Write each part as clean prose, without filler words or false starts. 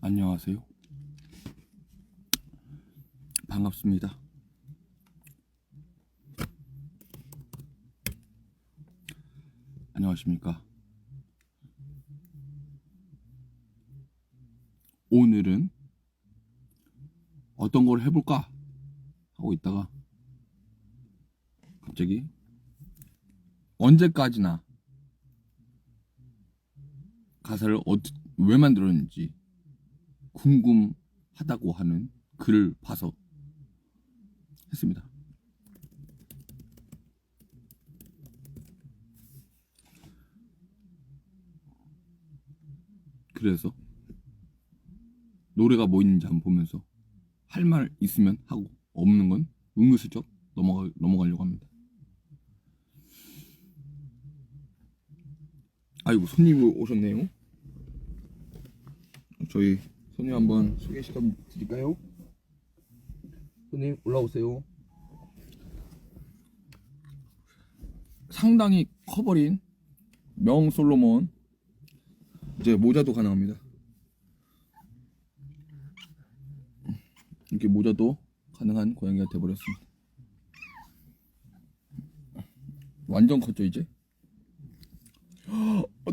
안녕하세요. 반갑습니다. 안녕하십니까. 오늘은 어떤 걸 해볼까 하고 있다가 갑자기 언제까지나 가사를 왜 만들었는지 궁금하다고 하는 글을 봐서 했습니다. 그래서 노래가 뭐 있는지 한번 보면서 할 말 있으면 하고 없는 건 은근슬쩍 넘어가려고 합니다. 아이고, 손님이 오셨네요. 저희 손님 한번 소개시켜 드릴까요? 손님 올라오세요. 상당히 커버린 명솔로몬. 이제 모자도 가능합니다. 이렇게 모자도 가능한 고양이가 돼버렸습니다. 완전 컸죠 이제?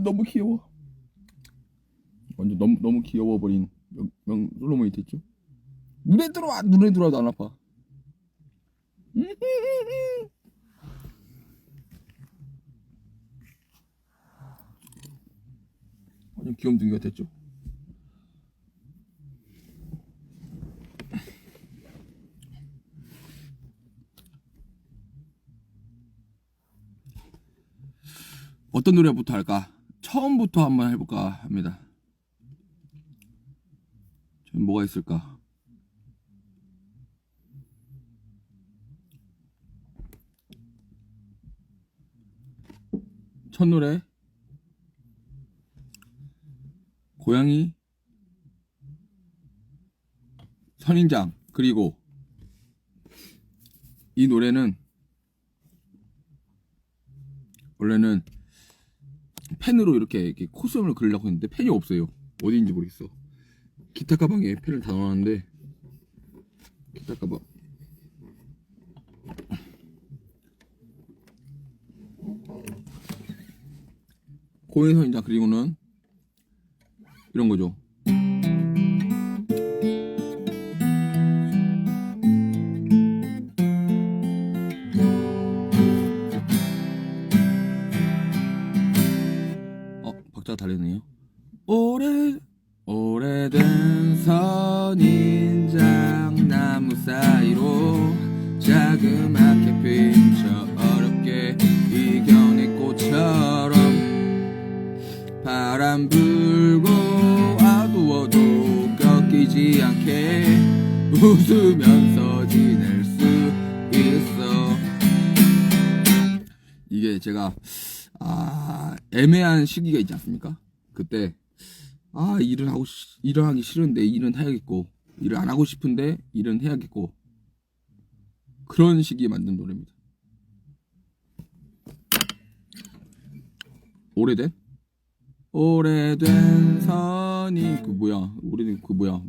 너무 귀여워. 완전 너무 귀여워버린 솔로몬이 됐죠? 눈에 들어와도 안 아파. 완전 귀염둥이가 됐죠? 어떤 노래부터 할까? 처음부터 한번 해볼까 합니다. 지금 뭐가 있을까? 첫 노래 고양이 선인장. 그리고 이 노래는 원래는 펜으로 이렇게 코스염을 그리려고 했는데 펜이 없어요. 어디인지 모르겠어. 기타 가방에 펜을 다 넣어놨는데 기타 가방 고양이 선인장. 그리고는 이런 거죠. 박자가 다르네요. 오래된 선인장 나무 사이로 자그맣게 핀 저 어렵게 이겨낸 꽃처럼 바람 불고 어두워도 꺾이지 않게 웃으면서 지낼 수 있어. 이게 제가 애매한 시기가 있지 않습니까? 그때 일을 하기 싫은데 일은 해야겠고, 일을 안 하고 싶은데 일은 해야겠고, 그런 시기에 만든 노래입니다. 오래된 선이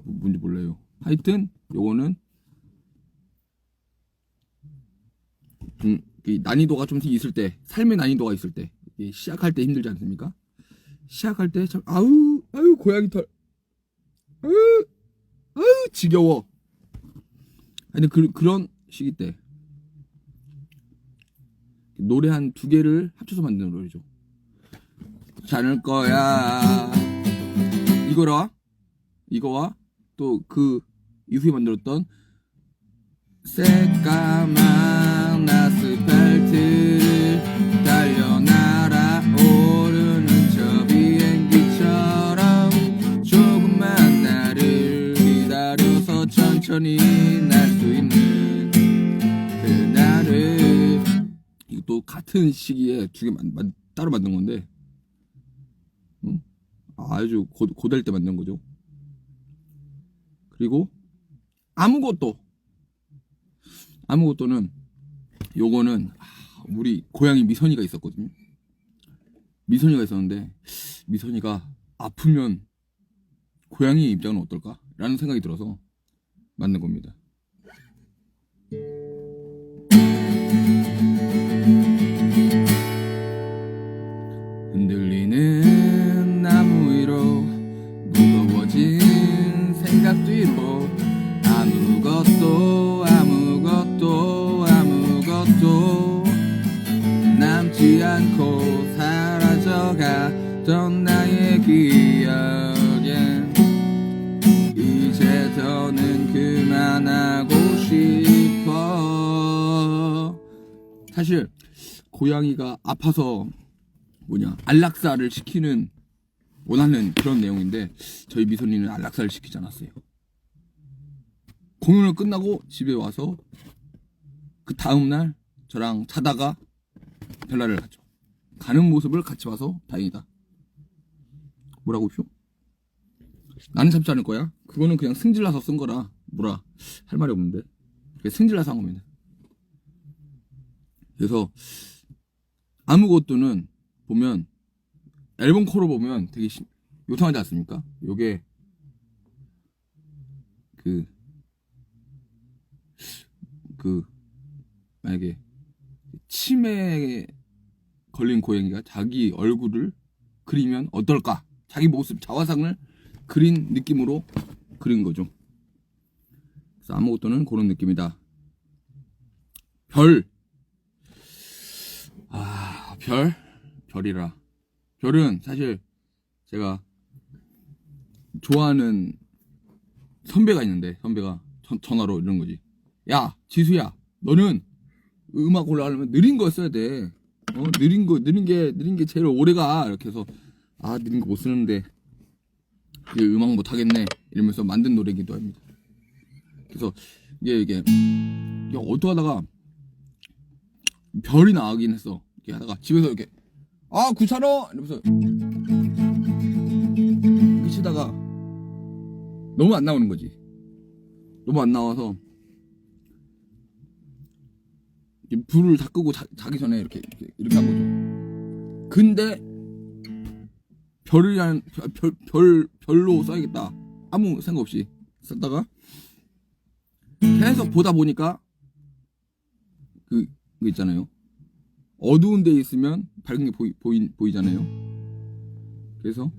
뭔지 몰라요. 하여튼 요거는 난이도가 좀 있을 때, 삶의 난이도가 있을 때, 시작할 때 힘들지 않습니까? 시작할 때 참 아우 고양이 털 아우 지겨워. 아니 그런 시기 때 노래 한 2개를 합쳐서 만드는 노래죠. 자를 거야. 이거와 또 그 이후에 만들었던 새까만 아스팔트를 달려 날아오르는 저 비행기처럼 조금만 나를 기다려서 천천히 날 수 있는 그날을. 이것도 같은 시기에 2개 따로 만든 건데 아주 고될 때 만든 거죠. 그리고 아무것도는 요거는 우리 고양이 미선이가 있었거든요. 미선이가 있었는데 미선이가 아프면 고양이 입장은 어떨까? 라는 생각이 들어서 만든 겁니다. 흔들리는 나무 위로 무거워진 생각 뒤로 아무것도 남지 않고 사라져가던 나의 기억엔 이제 더는 그만하고 싶어. 사실 고양이가 아파서 안락사를 시키는 원하는 그런 내용인데 저희 미선이는 안락사를 시키지 않았어요. 공연을 끝나고 집에 와서 그 다음날 저랑 자다가 별나라를 갔죠. 가는 모습을 같이 봐서 다행이다. 뭐라고 쇼? 나는 참지 않을 거야. 그거는 그냥 승질나서 쓴 거라 뭐라 할 말이 없는데 승질나서 한 겁니다. 그래서 아무것도는 보면 앨범 코로 보면 되게 요상하지 않습니까? 요게 만약에 치매에 걸린 고양이가 자기 얼굴을 그리면 어떨까? 자기 모습 자화상을 그린 느낌으로 그린 거죠. 그래서 아무것도는 그런 느낌이다. 별이라. 별은 사실 제가 좋아하는 선배가 있는데 선배가 전화로 이런 거지. 야 지수야, 너는 음악 올라가려면 느린 거 써야 돼. 느린 게 제일 오래가. 이렇게 해서 느린 거 못 쓰는데 이제 음악 못 하겠네 이러면서 만든 노래이기도 합니다. 그래서 이게 어떡하다가 별이 나가긴 했어. 이렇게 하다가 집에서 이렇게 귀찮아 이러면서 이렇게 치다가 너무 안 나오는 거지. 너무 안 나와서 불을 다 끄고 자기 전에 이렇게 한 거죠. 근데 별로 써야겠다. 아무 생각 없이 썼다가 계속 보다 보니까 그거 있잖아요. 어두운 데 있으면 밝은 게 보이잖아요. 그래서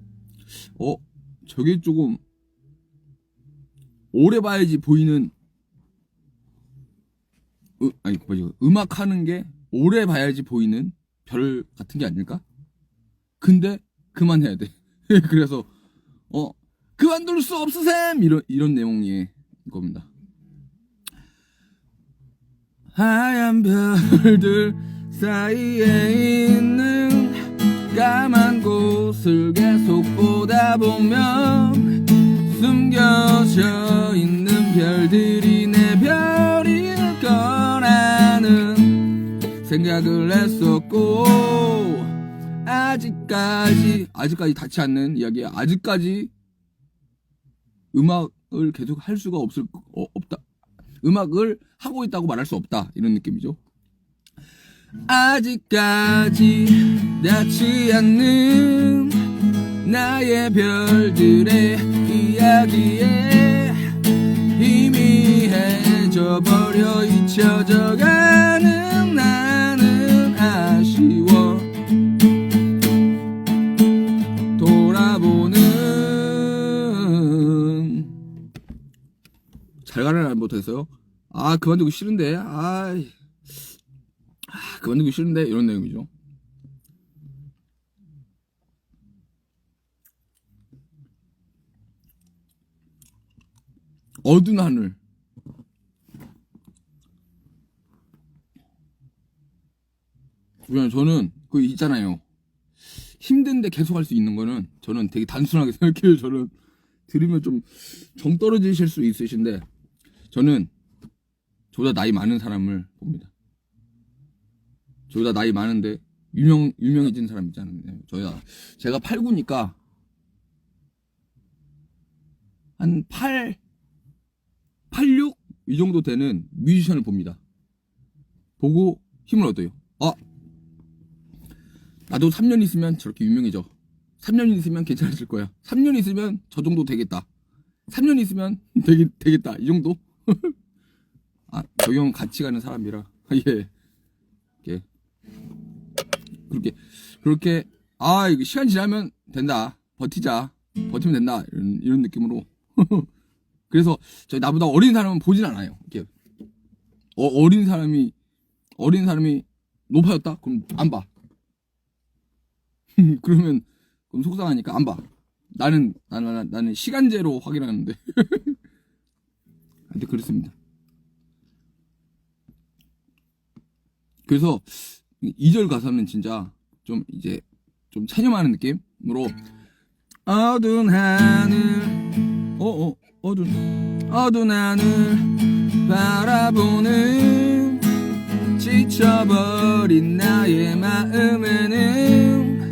저게 조금 오래 봐야지 보이는 음악 하는 게 오래 봐야지 보이는 별 같은 게 아닐까? 근데 그만해야 돼. 그래서 그만둘 수 없으셈 이런 내용의 겁니다. 하얀 별들 사이에 있는 까만 곳을 계속 보다 보면 숨겨져 있는 별들이 내 별일 거라는 생각을 했었고 아직까지 닿지 않는 이야기야. 아직까지 음악을 계속 할 수가 없다. 음악을 하고 있다고 말할 수 없다. 이런 느낌이죠. 아직까지 닿지 않는 나의 별들의 이야기에 희미해져 버려 잊혀져가는 나는 아쉬워. 돌아보는 잘 가는 날 못했어요. 그만두기 싫은데 그만두기 싫은데 이런 내용이죠. 어두운 하늘. 그냥 저는 있잖아요. 힘든데 계속 할 수 있는 거는 저는 되게 단순하게 생각해요. 저는 들으면 좀 정 떨어지실 수 있으신데 저는 저보다 나이 많은 사람을 봅니다. 저보다 나이 많은데 유명해진 사람 있잖아요. 제가 89니까 한 86? 이 정도 되는 뮤지션을 봅니다. 보고 힘을 얻어요. 나도 3년 있으면 저렇게 유명해져. 3년 있으면 괜찮아질 거야. 3년 있으면 저 정도 되겠다. 3년 있으면 되겠다. 이 정도? 아, 적용 같이 가는 사람이라. 예. 예. 그렇게, 아, 이거 시간 지나면 된다. 버티자. 버티면 된다. 이런 느낌으로. 그래서, 나보다 어린 사람은 보진 않아요. 이렇게. 어린 사람이 높아졌다? 그럼 안 봐. 그럼 속상하니까 안 봐. 나는 시간제로 확인하는데. 하여튼 그렇습니다. 그래서 2절 가사는 진짜 좀 체념하는 느낌으로 어두운 하늘 어두운 하늘 바라보는 지쳐버린 나의 마음에는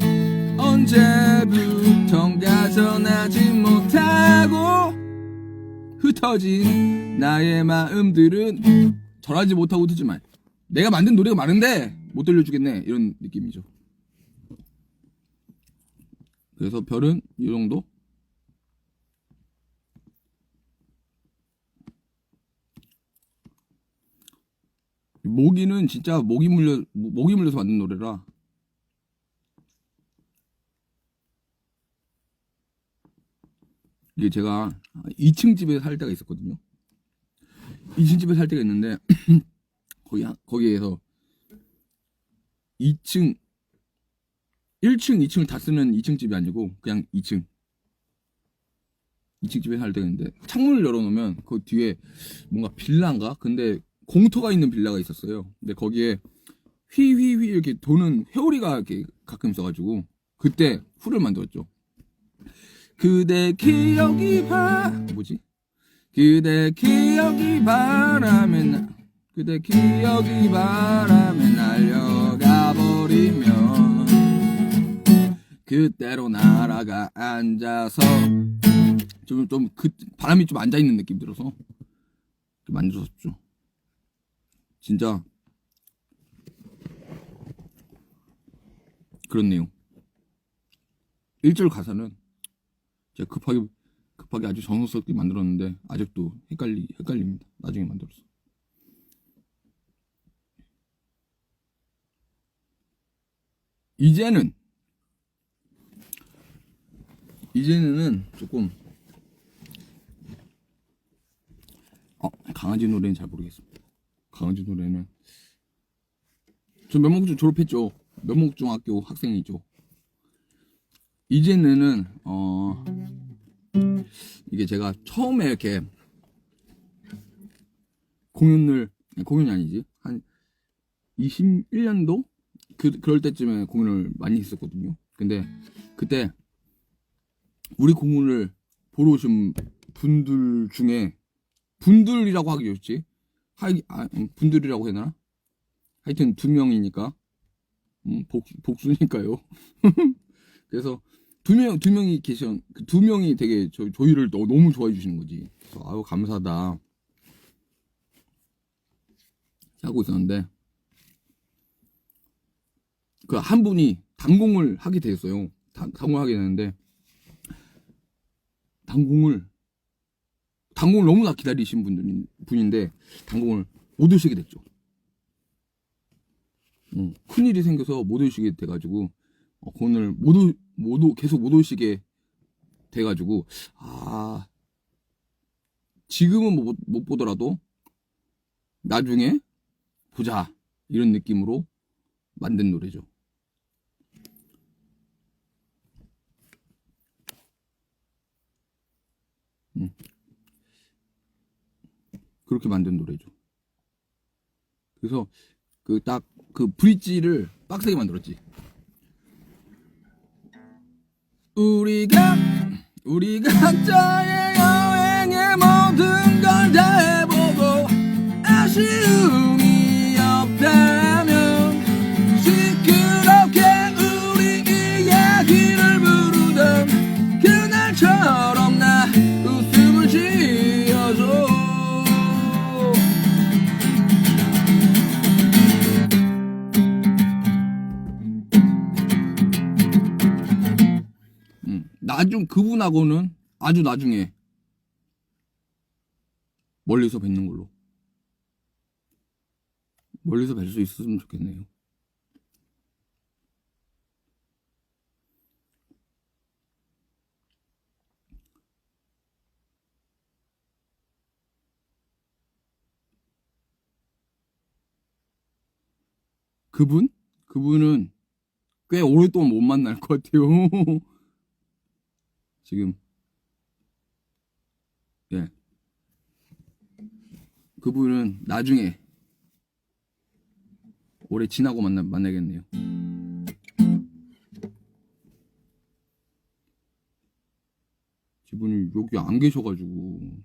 언제부턴가 전하지 못하고 흩어진 나의 마음들은 전하지 못하고 흩어지만 내가 만든 노래가 많은데 못 들려주겠네 이런 느낌이죠. 그래서 별은 이 정도. 모기는 진짜 모기 물려서 만든 노래라. 이게 제가 2층 집에 살 때가 있었거든요. 2층 집에 살 때가 있는데 거기에서 1층, 2층을 다 쓰는 2층 집이 아니고 그냥 2층 집에 살 때가 있는데 창문을 열어놓으면 그 뒤에 뭔가 빌라인가? 근데 공터가 있는 빌라가 있었어요. 근데 거기에 휘휘휘 이렇게 도는 회오리가 이렇게 가끔 있어가지고 그때 후를 만들었죠. 그대 기억이 바람에 날려가 버리면 그때로 날아가 앉아서 좀 그 바람이 좀 앉아 있는 느낌 들어서 만들었죠. 진짜 그런 내용. 1절 가사는 제가 급하게 아주 정성스럽게 만들었는데 아직도 헷갈립니다. 나중에 만들었어. 이제는 조금 강아지 노래는 잘 모르겠습니다. 강아지 노래는 저 면목중 졸업했죠. 면목중학교 학생이죠. 이제는 이게 제가 처음에 이렇게 공연이 아니지 한 21년도 그럴 때쯤에 공연을 많이 했었거든요. 근데 그때 우리 공연을 보러 오신 분들 중에 분들이라고 하기 좋지 분들이라고 해야 되나? 하여튼 2명이니까 복수니까요. 그래서 두 명이 그 2명이 되게 저희를 너무 좋아해 주시는 거지. 그래서 아유 감사하다 하고 있었는데 그 한 분이 단공을 하게 됐어요. 단공을 하게 됐는데 단공을 너무나 기다리신 분인데 단공을 못 오시게 됐죠. 큰일이 생겨서 못 오시게 돼가지고 공연을 계속 못 오시게 돼가지고 지금은 못 보더라도 나중에 보자 이런 느낌으로 만든 노래죠. 그렇게 만든 노래죠. 그래서 그 브릿지를 빡세게 만들었지. 우리가 각자의 여행에 모든 걸 다 해보고 아쉬움이 없다면 시끄럽게 우리 이야기를 부르던 그날처럼 나 웃음을 지어줘. 그분하고는 아주 나중에 멀리서 뵙는 걸로. 멀리서 뵐 수 있었으면 좋겠네요. 그분은 꽤 오랫동안 못 만날 것 같아요. 지금. 예. 그분은 나중에 올해 지나고 만나겠네요. 이분이 여기 안 계셔가지고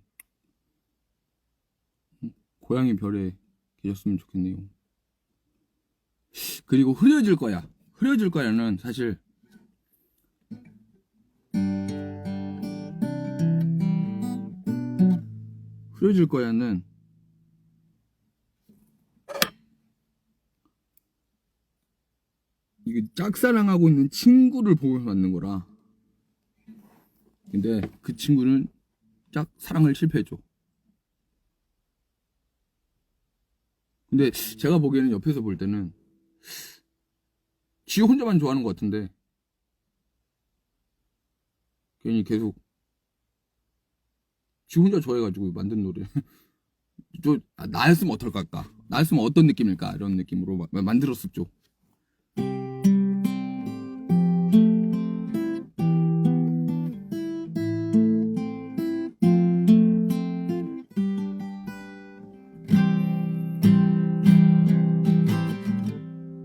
고양이 별에 계셨으면 좋겠네요. 그리고 흐려질 거야. 흐려질 거야는 사실 흐려질 거야는 이게 짝사랑하고 있는 친구를 보면서 만든 거라. 근데 그 친구는 짝사랑을 실패했죠. 근데 제가 보기에는 옆에서 볼 때는 지 혼자만 좋아하는 것 같은데 괜히 계속 지 혼자 좋아해가지고 만든 노래 나였으면 어떨까? 나였으면 어떤 느낌일까? 이런 느낌으로 만들었었죠.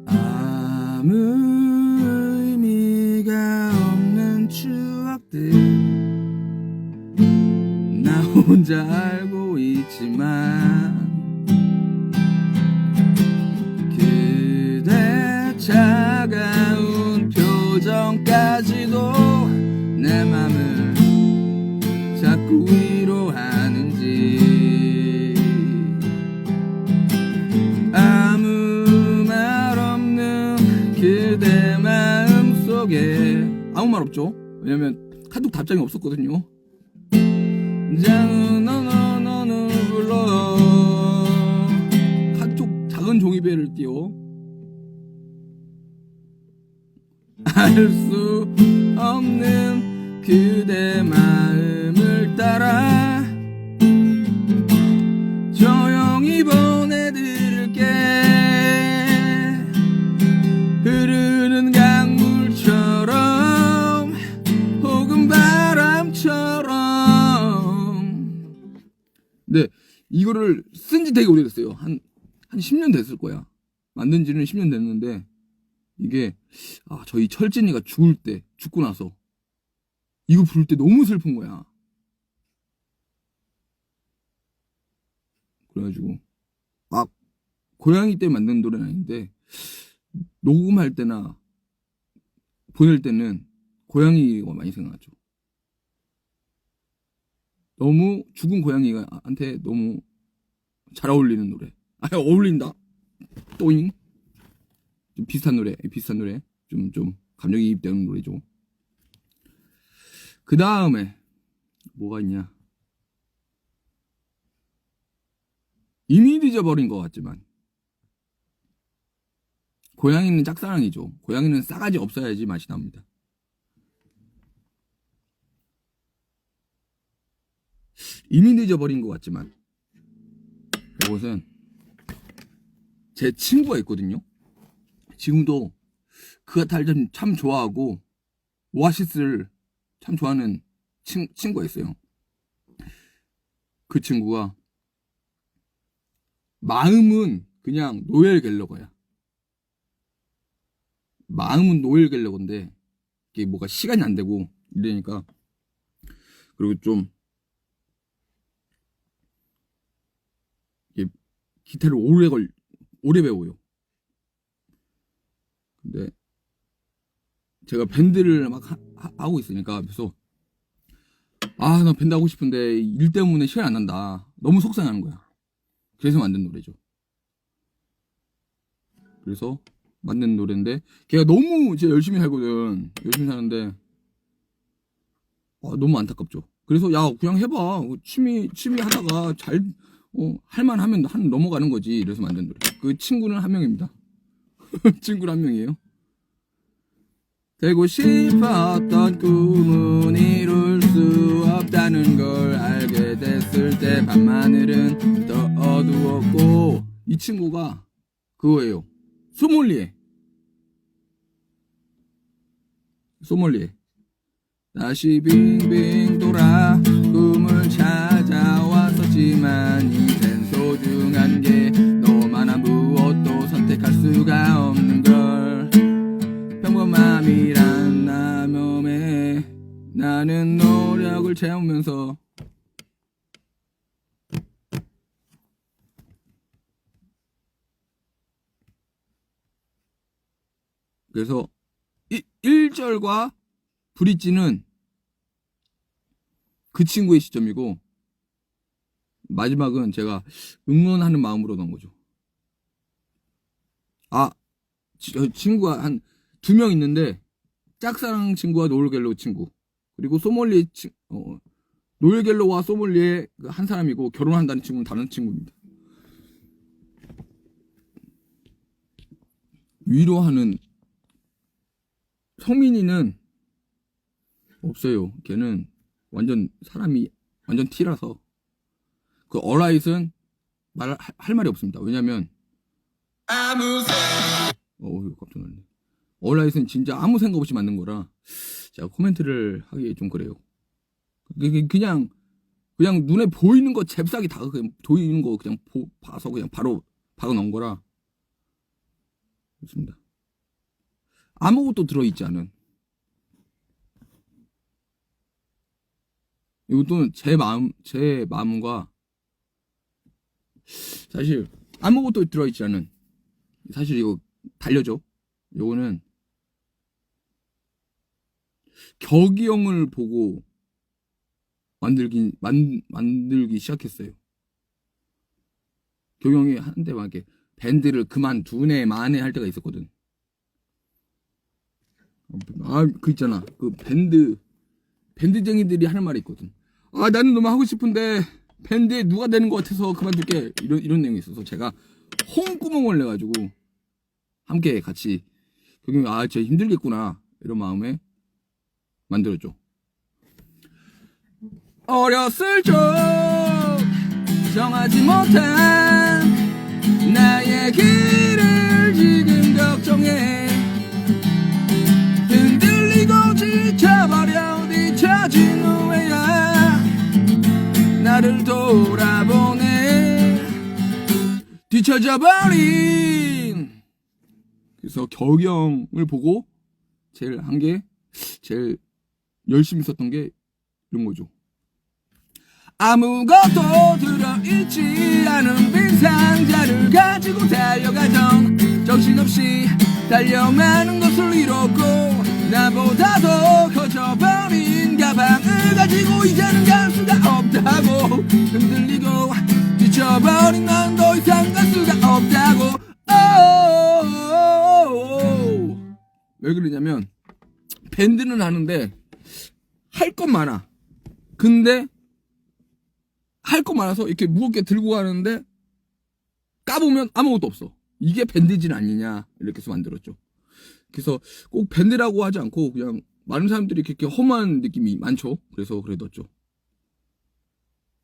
아무 의미가 없는 추억들 나 혼자 알고 있지만 그대 차가운 표정까지도 내 맘을 자꾸 위로하는지 아무 말 없는 그대 마음속에 아무 말 없죠. 왜냐면 카톡 답장이 없었거든요. 너는 불러요. 카톡 작은 종이배를 띄워 알 수 없는 그대 마음을 따라 조용히 보내드릴게 흐르는 강물처럼 혹은 바람처럼. 근데 이거를 쓴지 되게 오래됐어요. 한 10년 됐을 거야. 만든 지는 10년 됐는데 이게 저희 철진이가 죽고 나서 이거 부를 때 너무 슬픈 거야. 그래가지고 막 고양이 때 만든 노래는 아닌데 녹음할 때나 보낼 때는 고양이가 많이 생각나죠. 너무 죽은 고양이한테 너무 잘 어울리는 노래. 어울린다. 또잉. 좀 비슷한 노래. 좀 감정이입되는 노래죠. 그 다음에 뭐가 있냐. 이미 잊어버린 것 같지만 고양이는 짝사랑이죠. 고양이는 싸가지 없어야지 맛이 납니다. 이미 늦어버린 것 같지만 이것은 제 친구가 있거든요. 지금도 그 가타를 참 좋아하고 오아시스를 참 좋아하는 친구가 있어요. 그 친구가 마음은 그냥 노엘 갤러거야. 마음은 노엘 갤러건데 이게 뭐가 시간이 안 되고 이러니까 그리고 좀 기타를 오래 배워요. 근데 제가 밴드를 막 하고 있으니까 그래서 나 밴드 하고 싶은데 일 때문에 시간이 안 난다. 너무 속상하는 거야. 그래서 만든 노래죠. 그래서 만든 노래인데 걔가 너무 진짜 열심히 살거든. 열심히 사는데 너무 안타깝죠. 그래서 야 그냥 해봐. 취미 하다가 잘 할만 하면 한 넘어가는 거지. 이래서 만든 노래. 그 친구는 한 명입니다. 친구는 한 명이에요. 되고 싶었던 꿈은 이룰 수 없다는 걸 알게 됐을 때 밤하늘은 더 어두웠고, 이 친구가 그거예요. 소믈리에. 다시 빙빙 돌아 꿈을 찾아왔었지만 이젠 소중한 게 너만한 무엇도 선택할 수가 없는 걸. 평범함이란 나몸에 나는 노력을 채우면서 그래서 1절과 브릿지는 그 친구의 시점이고, 마지막은 제가 응원하는 마음으로 넣은 거죠. 친구가 한 2명 있는데, 짝사랑 친구와 노을갤로 친구, 그리고 노을갤로와 소믈리에 한 사람이고, 결혼한다는 친구는 다른 친구입니다. 위로하는 성민이는 없어요. 걔는 사람이 완전 T라서. 그 어라잇은 할 말이 없습니다. 왜냐면 깜짝 놀랐네. 어라잇은 진짜 아무 생각 없이 만든 거라 제가 코멘트를 하기 좀 그래요. 그냥 눈에 보이는 거 잽싸게 다 그냥 보이는 거 그냥 봐서 그냥 바로 박아 넣은 거라. 그렇습니다. 아무것도 들어있지 않은, 이것도 제 마음과 사실 아무것도 들어있지 않은, 사실 이거 달려줘. 요거는 격이 형을 보고 만들기 시작했어요. 격이 형이 한때 막 이렇게 밴드를 그만두네 마네 할 때가 있었거든. 그 있잖아. 그 밴드쟁이들이 하는 말이 있거든. 나는 너무 하고 싶은데 밴드에 누가 되는 것 같아서 그만둘게. 이런 내용이 있어서 제가 홍구멍을 내가지고 함께 같이 격이 형이 진짜 힘들겠구나 이런 마음에 만들었죠. 어렸을 적 정하지 못한 나의 길을 지금 걱정해. 흔들리고 지쳐버려 뒤처진 후에야 나를 돌아보네. 뒤처져버린. 그래서 격이 형을 보고 제일 열심히 썼던 게 이런 거죠. 아무것도 들어있지 않은 빈 상자를 가지고 달려가던 정신없이 달려가는 것을 잃었고, 나보다도 커져버린 가방을 가지고 이제는 갈 수가 없다고. 흔들리고 지쳐버린 난 더 이상 갈 수가 없다고. 왜 그러냐면 밴드는 하는데 할 건 많아. 근데 할 거 많아서 이렇게 무겁게 들고 가는데 까보면 아무것도 없어. 이게 밴드질 아니냐 이렇게 해서 만들었죠. 그래서 꼭 밴드라고 하지 않고 그냥 많은 사람들이 이렇게 험한 느낌이 많죠. 그래서 그래 넣었죠.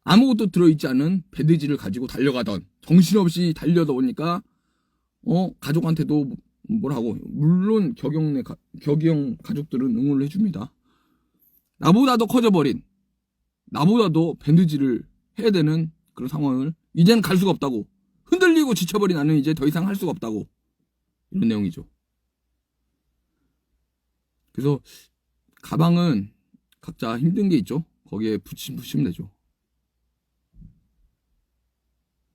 아무것도 들어있지 않은 밴드질을 가지고 달려가던, 정신없이 달려다 보니까 가족한테도 뭐라고, 물론 격이 형 가족들은 응원을 해줍니다. 나보다도 커져버린, 나보다도 밴드질을 해야 되는 그런 상황을 이제는 갈 수가 없다고. 흔들리고 지쳐버린 나는 이제 더 이상 할 수가 없다고. 이런 내용이죠. 그래서 가방은 각자 힘든 게 있죠. 거기에 붙이면 되죠.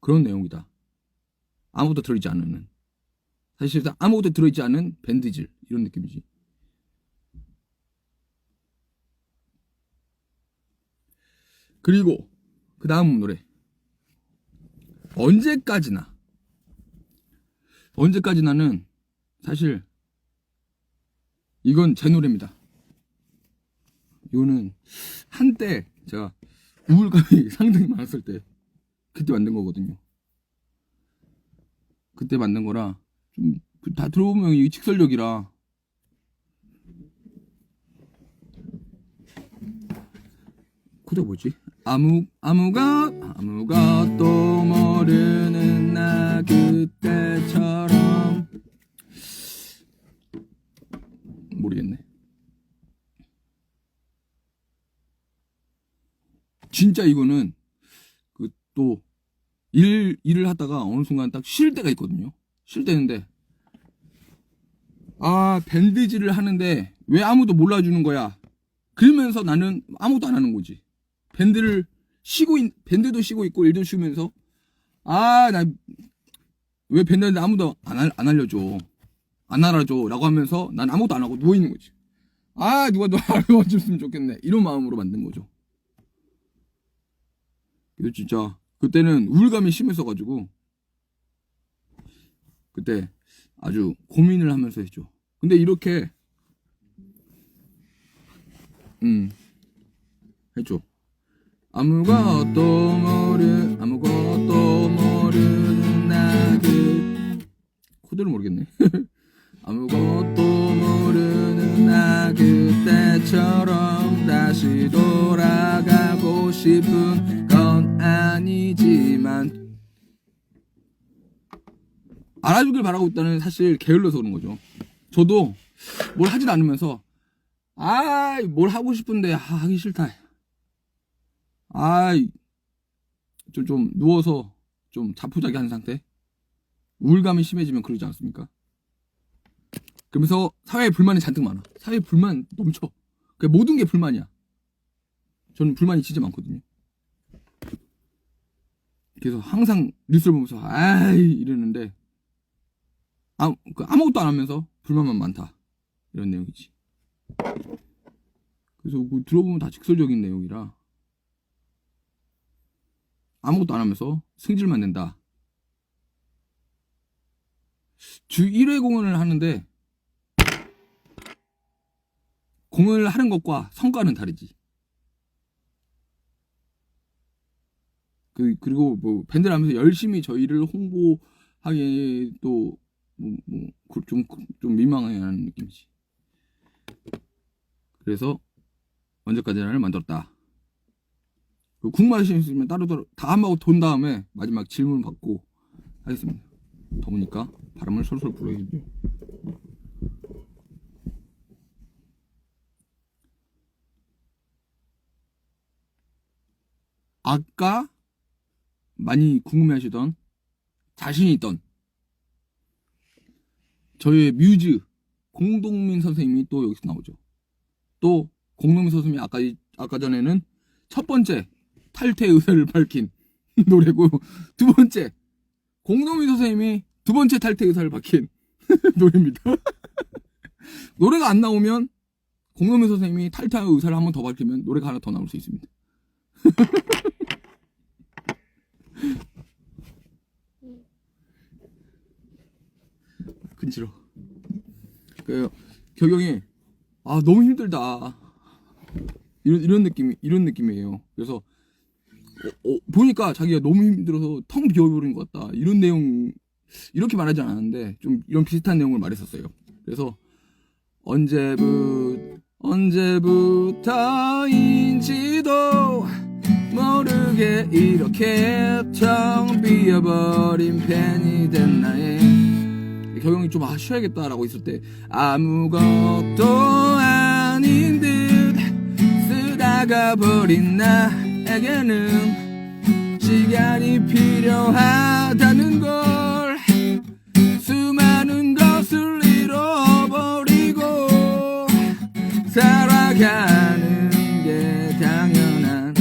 그런 내용이다. 아무것도 들어있지 않은, 사실 아무것도 들어있지 않은 밴드질, 이런 느낌이지. 그리고 그 다음 노래, 언제까지나는 사실 이건 제 노래입니다. 이거는 한때 제가 우울감이 상당히 많았을 때 그때 만든 거거든요. 그때 만든 거라 좀 다 들어보면 이 직설력이라 코드가 뭐지? 아무것도 모르는 나 그때처럼 모르겠네. 진짜 이거는 그 또 일을 하다가 어느 순간 딱 쉴 때가 있거든요. 쉴 때인데 밴드질을 하는데 왜 아무도 몰라주는 거야? 그러면서 나는 아무것도 안 하는 거지. 밴드도 쉬고 있고 일도 쉬면서 나 왜 밴드인데 아무도 안 알려줘, 안 알아줘 라고 하면서 난 아무것도 안 하고 누워있는 거지. 누가 너 알려줬으면 좋겠네 이런 마음으로 만든 거죠. 그래서 진짜 그때는 우울감이 심했어가지고 그때 아주 고민을 하면서 했죠. 근데 이렇게 했죠. 아무것도 모르는 나 코드를 모르겠네. 아무것도 모르는 나 그때처럼 다시 돌아가고 싶은 건 아니지만 알아주길 바라고 있다는 사실 게을러서 그런 거죠. 저도 뭘 하질 않으면서 뭘 하고 싶은데 하기 싫다. 좀 누워서 좀 자포자기한 상태. 우울감이 심해지면 그러지 않습니까? 그러면서 사회에 불만이 잔뜩 많아. 사회에 불만 넘쳐. 그러니까 모든 게 불만이야. 저는 불만이 진짜 많거든요. 그래서 항상 뉴스를 보면서 이러는데 아무것도 안 하면서 불만만 많다 이런 내용이지. 그래서 들어보면 다 직설적인 내용이라 아무것도 안 하면서 승질만 낸다. 주 1회 공연을 하는데 공연을 하는 것과 성과는 다르지. 그리고 뭐 밴드를 하면서 열심히 저희를 홍보하기 또 좀 민망해하는 느낌이지. 그래서 언제까지나를 만들었다. 궁금하신 분 있으면 따로따로 다 한번 돈 다음에 마지막 질문 받고 하겠습니다. 더우니까 바람을 솔솔 불어야겠죠. 아까 많이 궁금해하시던 자신이 있던 저의 뮤즈 공동민 선생님이 또 여기서 나오죠. 또 공동민 선생님이 아까 전에는 첫 번째 탈퇴 의사를 밝힌 노래고, 두 번째 공동민 선생님이 두 번째 탈퇴 의사를 밝힌 노래입니다. 노래가 안 나오면 공동민 선생님이 탈퇴 의사를 한 번 더 밝히면 노래가 하나 더 나올 수 있습니다. 근지러. 격영이 너무 힘들다 이런 느낌이에요. 그래서 보니까 자기가 너무 힘들어서 텅 비어버린 것 같다 이런 내용, 이렇게 말하지 않았는데 좀 이런 비슷한 내용을 말했었어요. 그래서 언제부터인지도 모르게 이렇게 텅 비어버린 팬이 됐나에, 격영이 좀 쉬어야겠다라고 있을 때 아무것도 아닌 듯 쓰다가 버린 나에게는 시간이 필요하다는 걸, 수많은 것을 잃어버리고 살아가는 게 당연한,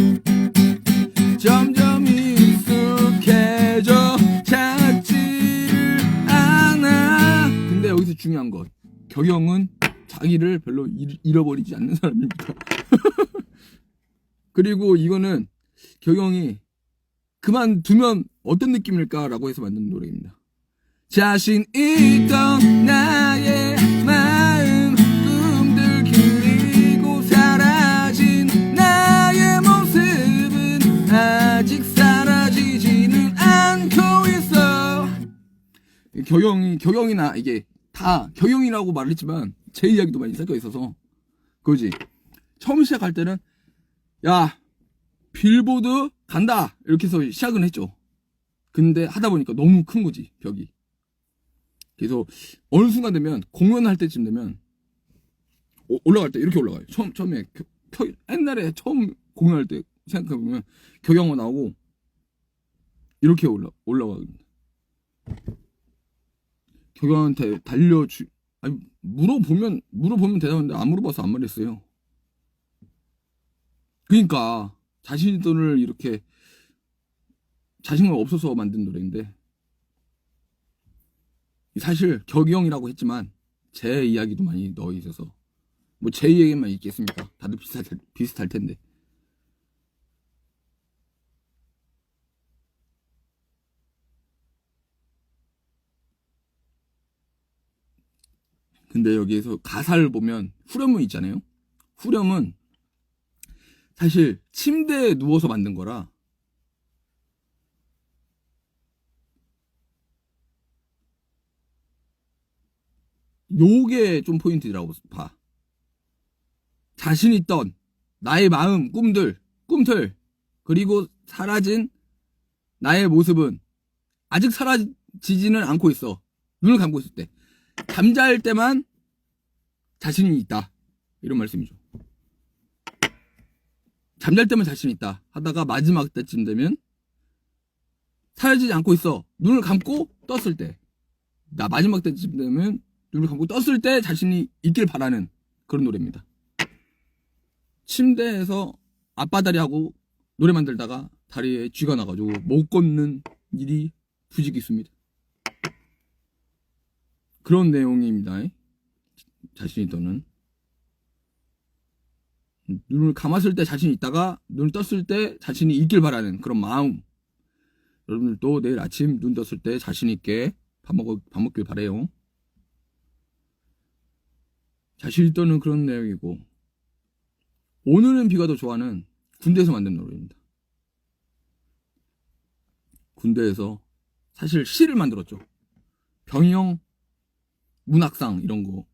점점 익숙해져 찾지를 않아. 근데 여기서 중요한 것, 격영은 자기를 별로 잃어버리지 않는 사람입니다. 그리고 이거는 격영이 그만두면 어떤 느낌일까라고 해서 만든 노래입니다. 자신 있던 나의 마음, 꿈들 그리고 사라진 격영이나 이게 다 격영이라고 말했지만 제 이야기도 많이 섞여 있어서 그거지. 처음 시작할 때는 야 빌보드 간다 이렇게 해서 시작은 했죠. 근데 하다 보니까 너무 큰 거지 벽이. 그래서 어느 순간 되면 공연할 때쯤 되면 올라갈 때 이렇게 올라가요. 처음에 옛날에 처음 공연할 때 생각해보면 격영어 나오고 이렇게 올라가거든요. 격영한테 아니 물어보면 대답하는데 안 물어봐서 안 말했어요. 그러니까 자신을 이렇게 자신감 없어서 만든 노래인데 사실 격영이라고 했지만 제 이야기도 많이 넣어 있어서 뭐 제 얘기만 있겠습니까? 다들 비슷할 텐데. 근데 여기에서 가사를 보면 후렴은 있잖아요. 후렴은 사실 침대에 누워서 만든 거라 요게 좀 포인트라고 봐. 자신 있던 나의 마음, 꿈들, 꿈틀, 그리고 사라진 나의 모습은 아직 사라지지는 않고 있어. 눈을 감고 있을 때. 잠잘 때만 자신이 있다. 이런 말씀이죠. 잠잘 때만 자신 있다. 하다가 마지막 때쯤 되면 사라지지 않고 있어. 눈을 감고 떴을 때. 마지막 때쯤 되면 눈을 감고 떴을 때 자신이 있길 바라는 그런 노래입니다. 침대에서 앞바다리하고 노래 만들다가 다리에 쥐가 나가지고 못 걷는 일이 부지기수입니다. 그런 내용입니다. 자신이 떠는 눈을 감았을 때 자신이 있다가 눈을 떴을 때 자신이 있길 바라는 그런 마음. 여러분들도 내일 아침 눈 떴을 때 자신 있게 밥 먹길 바래요. 자신이 떠는 그런 내용이고 오늘은 비가 더 좋아하는 군대에서 만든 노래입니다. 군대에서 사실 시를 만들었죠. 병영 문학상 이런 거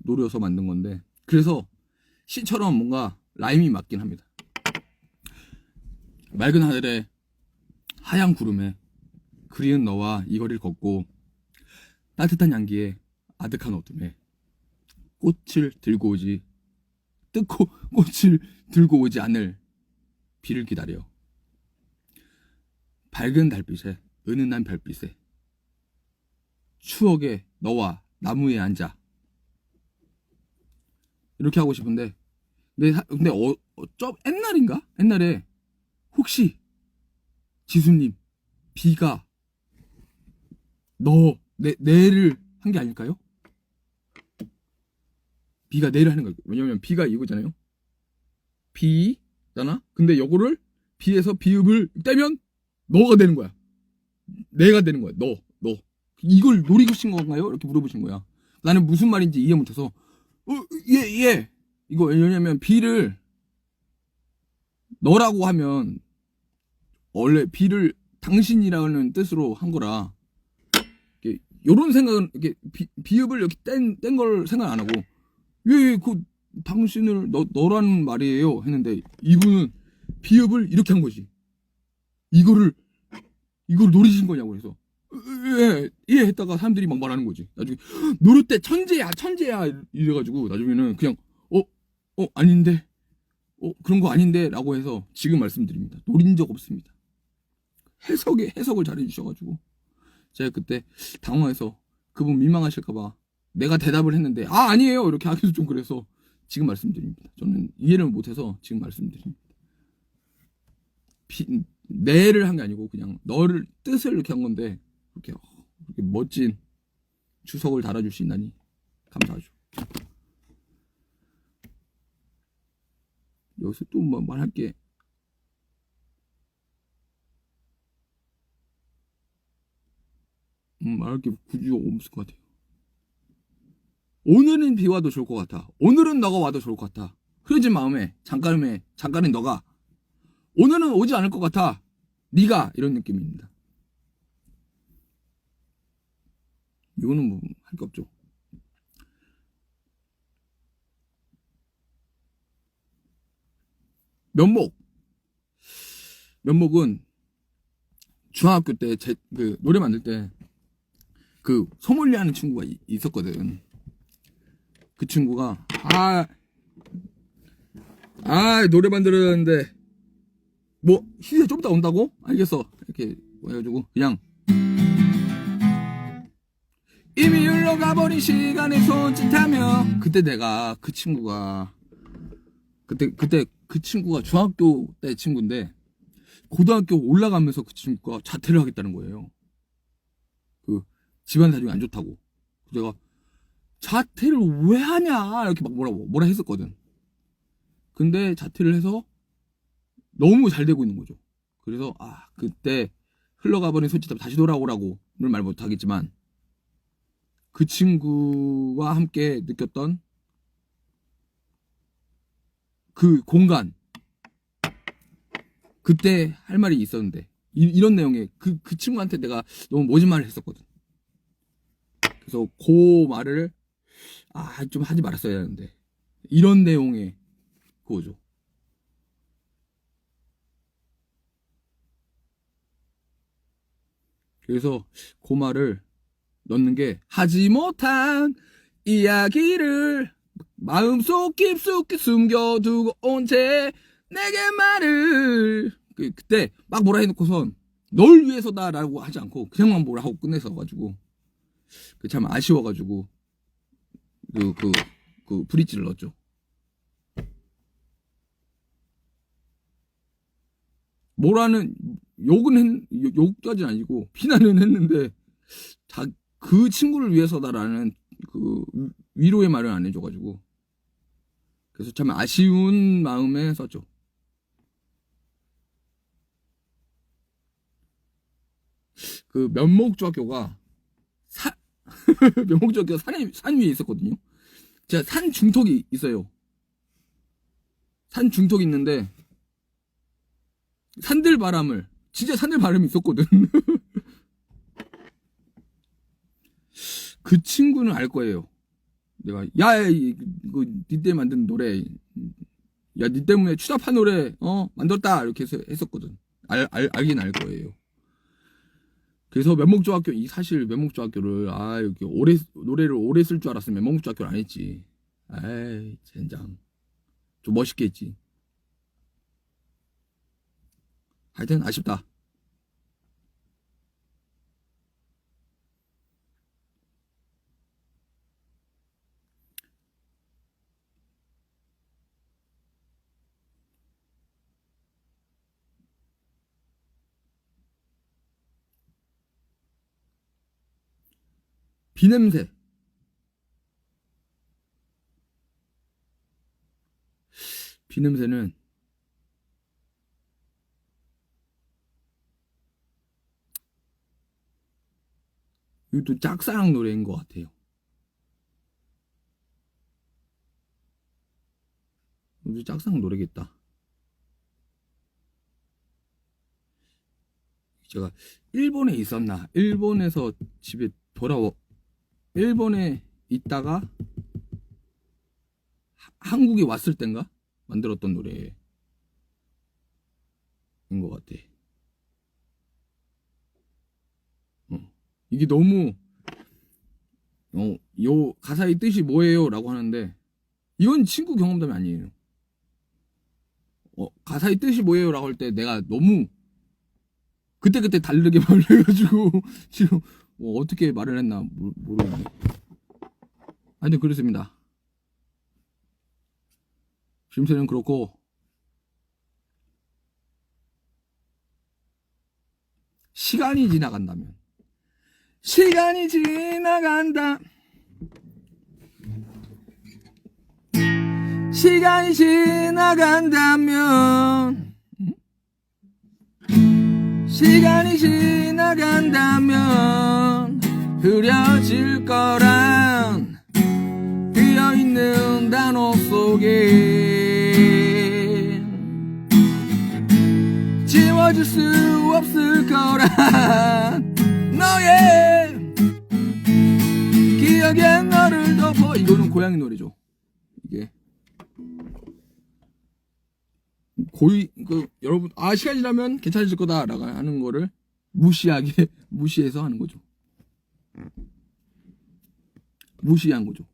노려서 만든 건데 그래서 시처럼 뭔가 라임이 맞긴 합니다. 맑은 하늘에 하얀 구름에 그리운 너와 이 거리를 걷고 따뜻한 향기에 아득한 어둠에 꽃을 들고 오지 않을 비를 기다려 밝은 달빛에 은은한 별빛에 추억의 너와 나무에 앉아 이렇게 하고 싶은데 근데 옛날인가? 옛날에 혹시 지수님 비가 내를 한 게 아닐까요? 비가 내를 하는 거예요. 왜냐면 비가 이거잖아요. 비잖아. 근데 요거를 비에서 비읍을 떼면 너가 되는 거야. 내가 되는 거야. 너. 이걸 노리신 건가요? 이렇게 물어보신 거야. 나는 무슨 말인지 이해 못해서 예. 이거 왜냐면 비를 너라고 하면 원래 비를 당신이라는 뜻으로 한 거라 요런 생각은 이렇게 비읍을 이렇게 뗀 걸 생각 안 하고 그 당신을 너라는 말이에요 했는데 이분은 비읍을 이렇게 한 거지. 이걸 노리신 거냐고 그래서 예 했다가 사람들이 막 말하는 거지. 나중에 노릇대 천재야 이래가지고 나중에는 그냥 아닌데 그런 거 아닌데 라고 해서 지금 말씀드립니다. 노린 적 없습니다. 해석을 잘해 주셔가지고 제가 그때 당황해서 그분 민망하실까봐 내가 대답을 했는데 아니에요 이렇게 하기도 좀 그래서 지금 말씀드립니다. 저는 이해를 못해서 지금 말씀드립니다. 내를 한 게 아니고 그냥 너를 뜻을 이렇게 한 건데 이렇게 멋진 주석을 달아줄 수 있다니 감사하죠. 여기서 또 뭐 말할 게 말할 게 굳이 없을 것 같아요. 오늘은 비 와도 좋을 것 같아. 오늘은 너가 와도 좋을 것 같아. 흐려진 마음에 잠깐은 너가 오늘은 오지 않을 것 같아. 네가 이런 느낌입니다. 이거는 뭐 할 게 없죠. 면목은 중학교 때 그 노래 만들 때 그 소믈리에 하는 친구가 있었거든. 그 친구가 노래 만들었는데 뭐 시세 좀 이따 온다고? 알겠어. 이렇게 해가지고 그냥 이미 흘러가버린 시간에 손짓하며 그때 내가 그 친구가 그때 그 친구가 중학교 때 친구인데 고등학교 올라가면서 그 친구가 자퇴를 하겠다는 거예요. 그 집안 사정이 안 좋다고. 내가 자퇴를 왜 하냐 이렇게 막 뭐라 했었거든. 근데 자퇴를 해서 너무 잘 되고 있는 거죠. 그래서 그때 흘러가버린 손짓하며 다시 돌아오라고는 말 못하겠지만 그 친구와 함께 느꼈던 그 공간, 그때 할 말이 있었는데 이런 내용의 그 친구한테 내가 너무 모진 말을 했었거든. 그래서 그 말을 좀 하지 말았어야 하는데 이런 내용의 그거죠. 그래서 그 말을 넣는 게 하지 못한 이야기를 마음속 깊숙이 숨겨두고 온 채 내게 말을 그때 막 뭐라 해놓고선 널 위해서다라고 하지 않고 그냥만 뭐라 하고 끝냈어가지고 참 아쉬워가지고 그 브릿지를 넣었죠. 뭐라는 욕까지는 아니고 비난은 했는데 그 친구를 위해서다라는 그 위로의 말을 안 해줘가지고 그래서 참 아쉬운 마음에 썼죠. 그 면목중학교가 면목중학교가 산 위에 있었거든요. 제가 산 중턱이 있어요. 산 중턱이 있는데 진짜 산들 바람이 있었거든. 그 친구는 알 거예요. 내가 니 때문에 만든 노래, 니 때문에 추잡한 노래 만들었다 이렇게 해서 했었거든. 알긴 알 거예요. 그래서 면목중학교 사실 면목중학교를 이렇게 노래를 오래 쓸 줄 알았으면 면목중학교를 안 했지. 젠장 좀 멋있게 했지. 하여튼 아쉽다. 비냄새. 비냄새는 이것도 짝사랑 노래인 것 같아요. 이것도 짝사랑 노래겠다. 제가 일본에 있었나? 일본에서 집에 일본에 있다가 한국에 왔을 땐가 만들었던 노래인 것 같아. 이게 너무 요 가사의 뜻이 뭐예요? 라고 하는데 이건 친구 경험담이 아니에요. 가사의 뜻이 뭐예요? 라고 할 때 내가 너무 그때 다르게 말을 해가지고 지금 어떻게 말을 했나 모르겠네. 하여튼 그렇습니다. 심세는 그렇고 시간이 지나간다면 시간이 지나간다면 시간이 지나간다면 흐려질 거란 비어있는 단어 속에 지워질 수 없을 거란 너의 이거는 고양이 노래죠. 이게 고의 여러분 시간 지나면 괜찮아질 거다라고 하는 거를 무시하게 무시해서 하는 거죠. 무시한 거죠.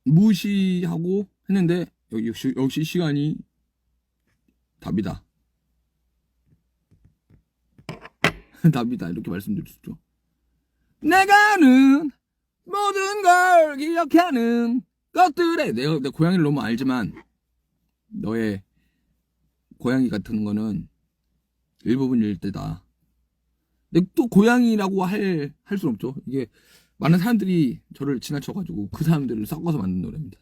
무시하고 했는데 역시 시간이 답이다. 답이다 이렇게 말씀드릴 수 있죠. 내가 아는 모든 걸 기억하는 것들에 내가 내 고양이를 너무 알지만 너의 고양이 같은 거는 일부분일 때다. 근데 또 고양이라고 할 수는 없죠. 이게 많은 사람들이 저를 지나쳐가지고 그 사람들을 섞어서 만든 노래입니다.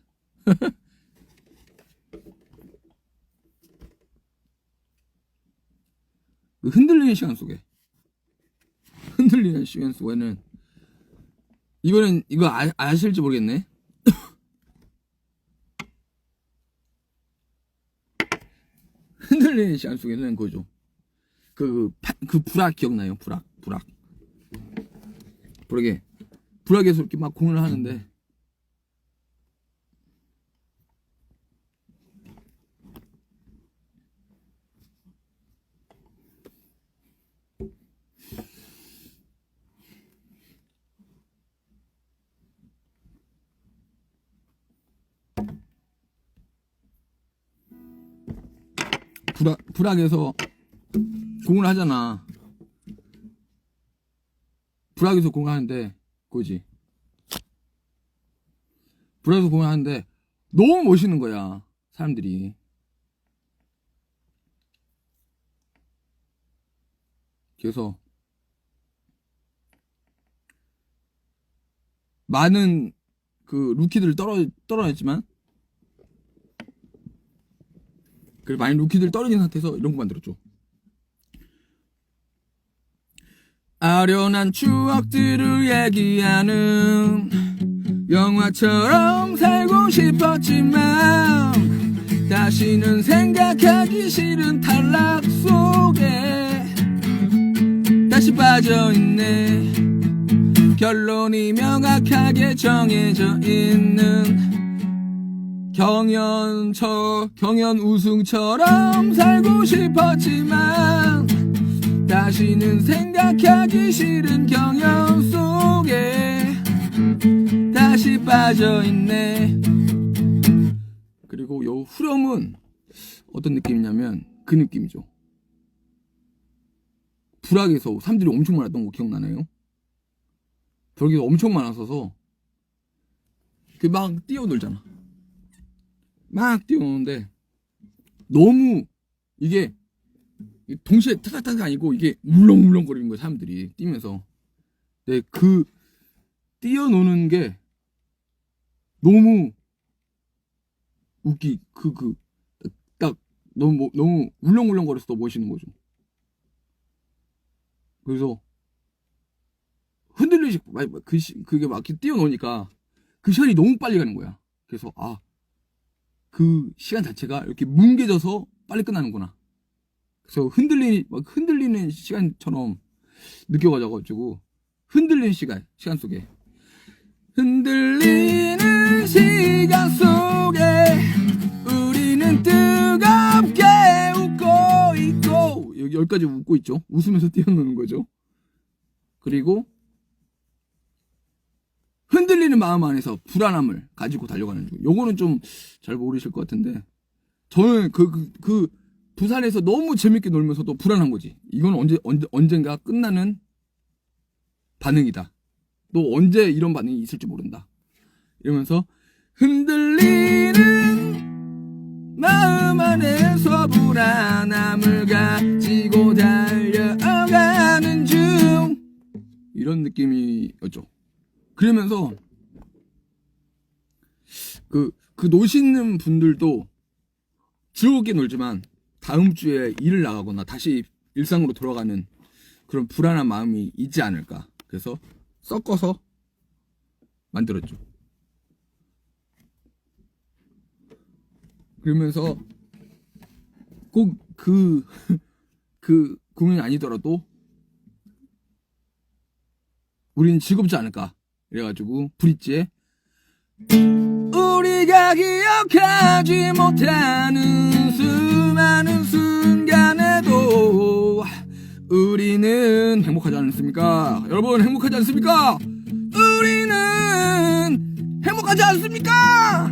그 흔들리는 시간 속에는 이거는 이거 아실지 모르겠네. 흔들리는 시간 속에는 그거죠. 그 불악 기억나요? 불악에서 이렇게 막 공연을 하는데 불악에서 공을 하잖아. 불악에서 공을 하는데 그거지. 불악에서 공을 하는데 너무 멋있는 거야 사람들이. 그래서 많은 그 루키들을 떨어냈지만 그래 많은 루키들 떨어진 상태에서 이런 거 만들었죠. 아련한 추억들을 얘기하는 영화처럼 살고 싶었지만 다시는 생각하기 싫은 탈락 속에 다시 빠져있네. 결론이 명확하게 정해져 있는 경연 우승처럼 살고 싶었지만 다시는 생각하기 싫은 경연 속에 다시 빠져있네. 그리고 요 후렴은 어떤 느낌이냐면 그 느낌이죠. 불악에서 사람들이 엄청 많았던 거 기억나나요? 불악에서 엄청 많았어서 막 뛰어놀잖아. 막 뛰어노는데 너무 이게 동시에 타닥타닥 아니고 이게 울렁울렁거리는 거예요. 사람들이 뛰면서. 네, 그 뛰어노는 게 너무 딱 너무 울렁울렁거려서 더 멋있는 거죠. 그래서 흔들리지 그게 막 이렇게 뛰어노니까 그 시간이 너무 빨리 가는 거야. 그래서 그 시간 자체가 이렇게 뭉개져서 빨리 끝나는구나. 그래서 흔들리는 시간처럼 느껴가지고 흔들리는 시간 속에 흔들리는 시간 속에 우리는 뜨겁게 웃고 있고 여기까지 웃고 있죠. 웃으면서 뛰어노는 거죠. 그리고 흔들리는 마음 안에서 불안함을 가지고 달려가는 중. 요거는 좀 잘 모르실 것 같은데 저는 그 부산에서 너무 재밌게 놀면서도 불안한 거지. 이건 언젠가 끝나는 반응이다. 또 언제 이런 반응이 있을지 모른다. 이러면서 흔들리는 마음 안에서 불안함을 가지고 달려가는 중 이런 느낌이었죠. 그러면서 그 노시는 분들도 즐겁게 놀지만 다음 주에 일을 나가거나 다시 일상으로 돌아가는 그런 불안한 마음이 있지 않을까. 그래서 섞어서 만들었죠. 그러면서 꼭 그 공연이 아니더라도 우리는 즐겁지 않을까. 그래가지고 브릿지에 우리가 기억하지 못하는 수많은 순간에도 우리는 행복하지 않습니까? 여러분 행복하지 않습니까? 우리는 행복하지 않습니까?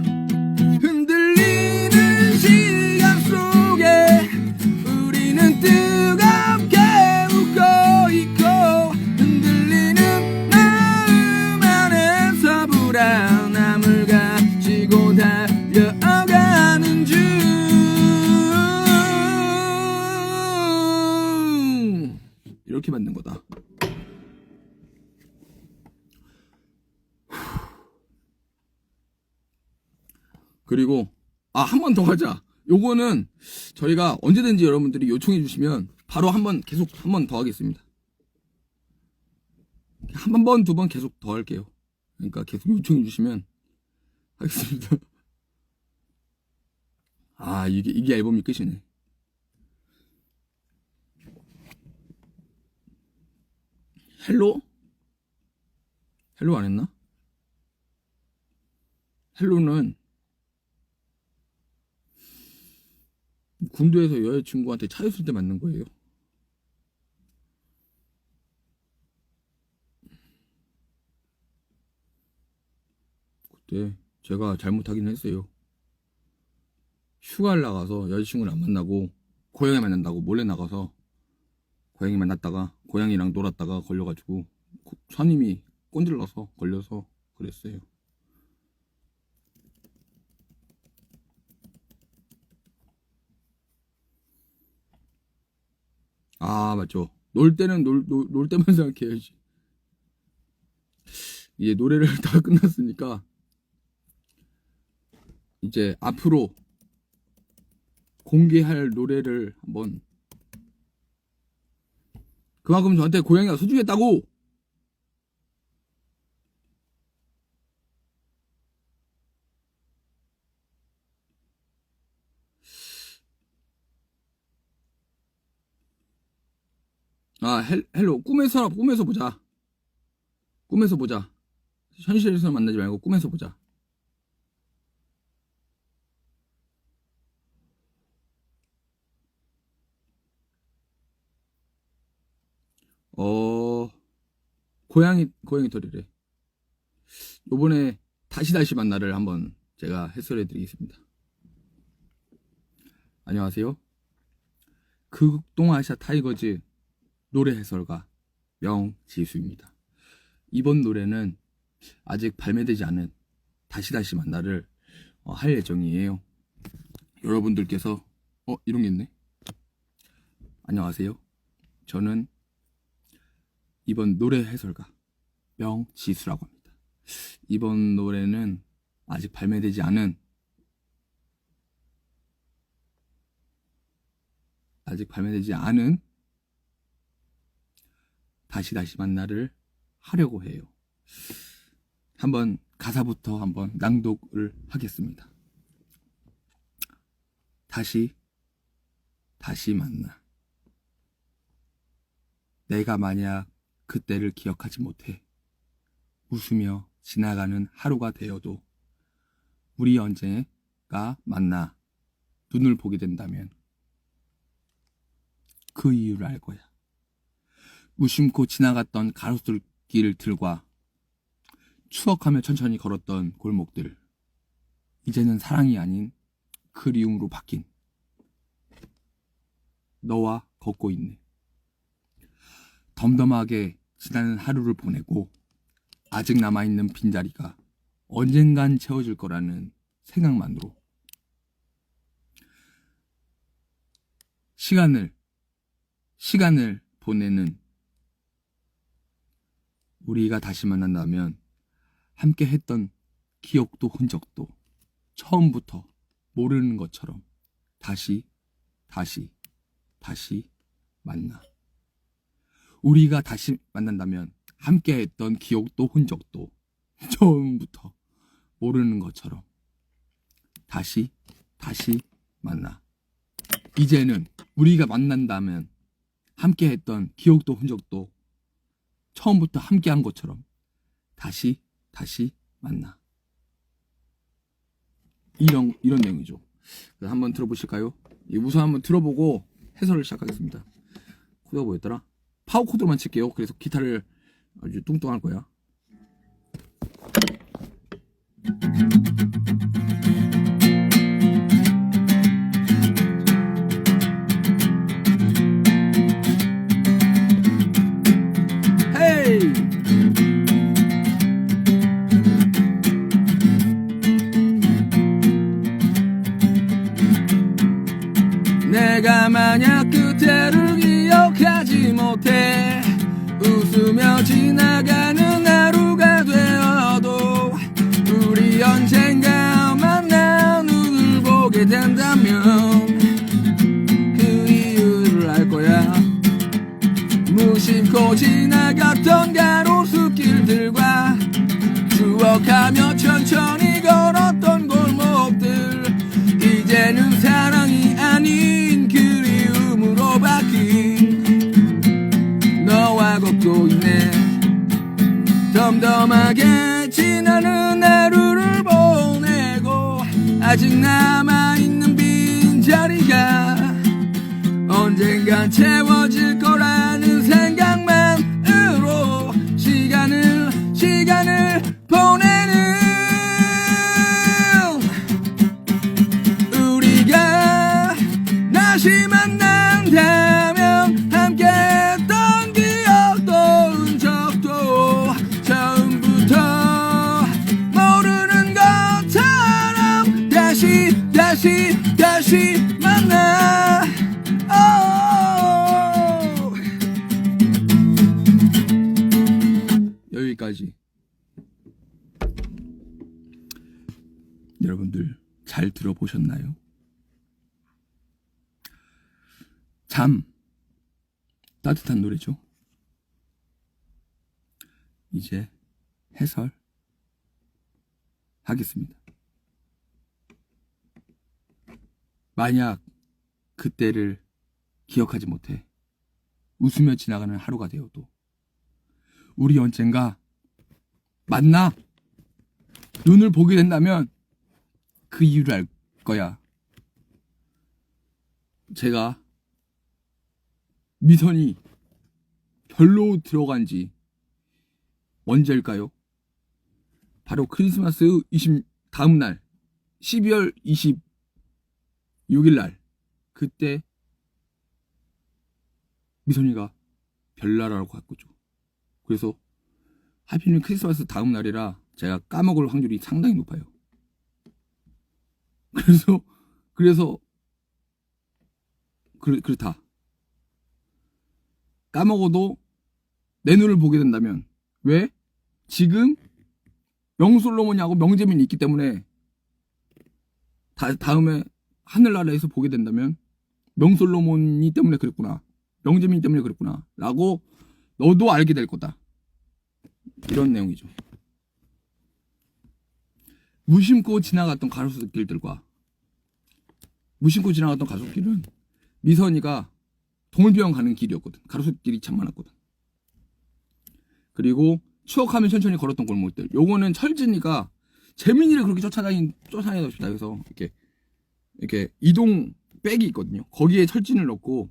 흔들리는 시간 속에 우리는 뜨겁게 웃고 있고 흔들리는 마음 안에서 불안함을 가지고 달려가는 중. 이렇게 만든 거다. 그리고 한 번 더 하자. 요거는 저희가 언제든지 여러분들이 요청해 주시면 바로 한 번 더 하겠습니다. 한 번, 두 번 계속 더 할게요. 그러니까 계속 요청해 주시면 하겠습니다. 이게 앨범이 끝이네. 헬로 안 했나? 헬로는 군대에서 여자친구한테 차였을 때 만난 거예요. 그때 제가 잘못하긴 했어요. 휴가를 나가서 여자친구를 안 만나고 고양이 만난다고 몰래 나가서 고양이 만났다가 고양이랑 놀았다가 걸려가지고 선임이 꼰질러서 걸려서 그랬어요. 맞죠. 놀 때는 놀 때만 생각해야지. 이제 노래를 다 끝났으니까 이제 앞으로 공개할 노래를 한번. 그만큼 저한테 고양이가 소중했다고. 헬로 꿈에서 보자. 꿈에서 보자. 현실에서 만나지 말고 꿈에서 보자. 고양이 털이래. 요번에 다시 만나를 한번 제가 해설해 드리겠습니다. 안녕하세요. 극동아시아 타이거즈 노래 해설가 명지수입니다. 이번 노래는 아직 발매되지 않은 다시 만나를 할 예정이에요. 여러분들께서 이런 게 있네. 안녕하세요. 저는 이번 노래 해설가 명지수라고 합니다. 이번 노래는 아직 발매되지 않은 다시 만나를 하려고 해요. 한번 가사부터 한번 낭독을 하겠습니다. 다시 만나. 내가 만약 그때를 기억하지 못해 웃으며 지나가는 하루가 되어도 우리 언젠가 만나 눈을 보게 된다면 그 이유를 알 거야. 무심코 지나갔던 가로수길 들과 추억하며 천천히 걸었던 골목들, 이제는 사랑이 아닌 그리움으로 바뀐 너와 걷고 있네. 덤덤하게 지나는 하루를 보내고 아직 남아있는 빈자리가 언젠간 채워질 거라는 생각만으로 시간을 보내는 우리가 다시 만난다면 함께 했던 기억도 흔적도 처음부터 모르는 것처럼 다시 만나. 우리가 다시 만난다면 함께 했던 기억도 흔적도 처음부터 모르는 것처럼 다시 만나. 이제는 우리가 만난다면 함께 했던 기억도 흔적도 처음부터 함께한 것처럼 다시 만나. 이런 내용이죠. 한번 들어보실까요? 우선 한번 들어보고 해설을 시작하겠습니다. 코드가 뭐였더라? 파워 코드로만 칠게요. 그래서 기타를 아주 뚱뚱할 거야. 헤이! 내가 만약 그때를 기억하지 못해 웃으며 지나가는 하루가 되어도 우리 언젠가 만나 눈을 보게 된다면 그 이유를 알 거야. 무심코 지나갔던 가로수길들과 추억하며 천천히 걸었던 골목들 이제는 사랑이 아닌 그리움으로 바뀐 너와 걷고 있네. 덤덤하게 지나는 하루를 보내고 아직 남아있는 빈자리가 언젠간 채워질 거라는 생각만으로 시간을 보내는 우리가 다시 만난다면 함께했던 기억도 흔적도 처음부터 모르는 것처럼 다시 만나. 여기까지. 여러분들 잘 들어보셨나요? 참 따뜻한 노래죠. 이제 해설 하겠습니다. 만약 그때를 기억하지 못해 웃으며 지나가는 하루가 되어도 우리 언젠가 만나 눈을 보게 된다면 그 이유를 알 거야. 제가 미선이 별로 들어간 지 언제일까요? 바로 크리스마스 다음 날 12월 26일 날 그때 미선이가 별나라라고 갔거죠. 그래서 하필이면 크리스마스 다음 날이라 제가 까먹을 확률이 상당히 높아요. 그래서 그렇다. 까먹어도 내 눈을 보게 된다면 왜? 지금 명솔로몬이하고 명재민이 있기 때문에 다음에 하늘나라에서 보게 된다면 명솔로몬이 때문에 그랬구나, 명재민 때문에 그랬구나 라고 너도 알게 될 거다. 이런 내용이죠. 무심코 지나갔던 가로수길들과 무심코 지나갔던 가로수길은 미선이가 동물병원 가는 길이었거든. 가로수길이 참 많았거든. 그리고 추억하면 천천히 걸었던 골목들. 요거는 철진이가 재민이를 그렇게 쫓아다니다 해서 이렇게 이동 백이 있거든요. 거기에 철진을 넣고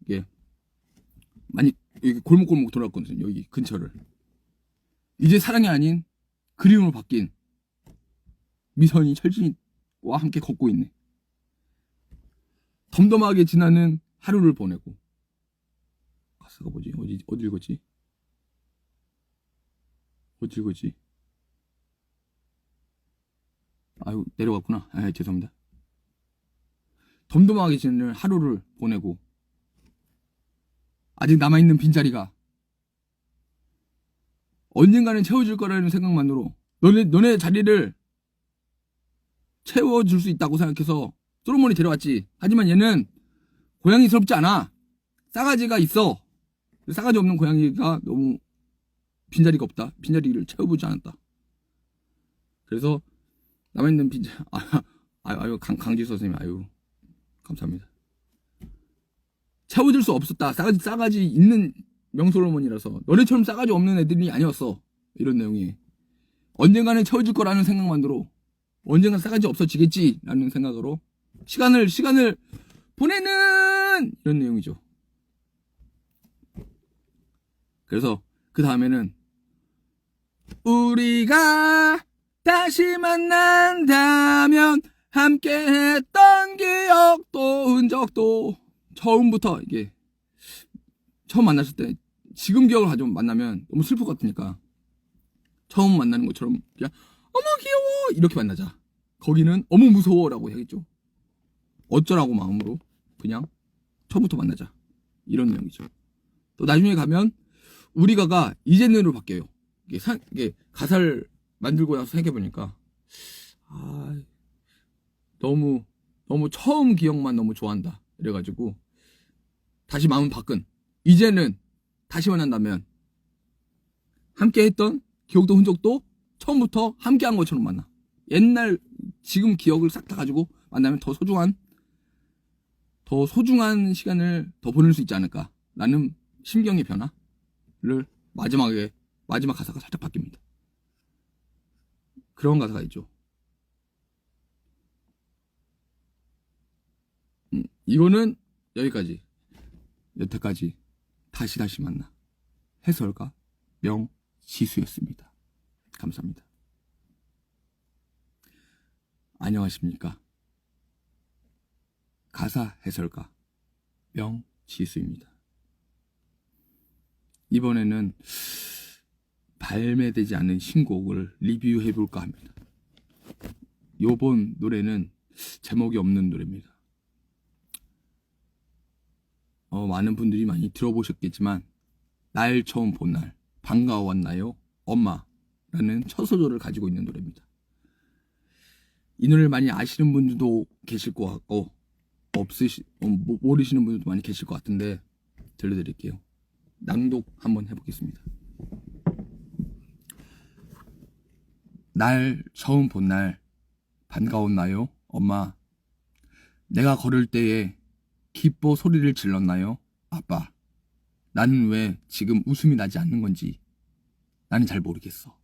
이게 많이 골목골목 돌았거든요. 여기 근처를. 이제 사랑이 아닌 그리움으로 바뀐 미선이 철진이와 함께 걷고 있네. 덤덤하게 지나는 하루를 보내고. 가사가 뭐지? 어디 읽었지? 아유, 내려갔구나. 아, 죄송합니다. 덤덤하게 지내는 하루를 보내고 아직 남아있는 빈자리가 언젠가는 채워질 거라는 생각만으로 너네 자리를 채워줄 수 있다고 생각해서 솔로몬이 데려왔지. 하지만 얘는 고양이스럽지 않아. 싸가지가 있어. 싸가지 없는 고양이가 너무 빈자리가 없다. 빈자리를 채워보지 않았다. 그래서 남아있는 빈자리. 아유, 강지 선생님, 아유, 감사합니다. 채워줄 수 없었다. 싸가지 있는 명솔로몬이라서 너네처럼 싸가지 없는 애들이 아니었어. 이런 내용이. 언젠가는 채워질 거라는 생각만으로 언젠가 싸가지 없어지겠지 라는 생각으로 시간을 보내는 이런 내용이죠. 그래서 그 다음에는 우리가 다시 만난다면 함께했던 기억도 흔적도 처음부터 이게 처음 만났을 때 지금 기억을 가지고 만나면 너무 슬플 것 같으니까 처음 만나는 것처럼 그냥 어머 귀여워 이렇게 만나자. 거기는 어머 무서워라고 해야겠죠. 어쩌라고 마음으로 그냥 처음부터 만나자 이런 내용이죠. 또 나중에 가면 우리가가 이제는으로 바뀌어요. 이게 가사를 만들고 나서 생각해보니까 너무 처음 기억만 너무 좋아한다 이래가지고 다시 마음 바꾼 이제는 다시 만난다면 함께 했던 기억도 흔적도 처음부터 함께 한 것처럼 만나. 옛날 지금 기억을 싹 다 가지고 만나면 더 소중한 시간을 더 보낼 수 있지 않을까 라는 심경의 변화를 마지막 가사가 살짝 바뀝니다. 그런 가사가 있죠. 이거는 여태까지 다시 만나 해설가 명지수였습니다. 감사합니다. 안녕하십니까. 가사 해설가 명지수입니다. 이번에는 발매되지 않은 신곡을 리뷰해볼까 합니다. 요번 노래는 제목이 없는 노래입니다. 많은 분들이 많이 들어보셨겠지만 날 처음 본 날 반가웠나요 엄마라는 첫 소절을 가지고 있는 노래입니다. 이 노래를 많이 아시는 분들도 계실 것 같고 모르시는 분들도 많이 계실 것 같은데 들려드릴게요. 낭독 한번 해보겠습니다. 날 처음 본 날 반가웠나요 엄마? 내가 걸을 때에 기뻐 소리를 질렀나요 아빠? 나는 왜 지금 웃음이 나지 않는 건지 나는 잘 모르겠어.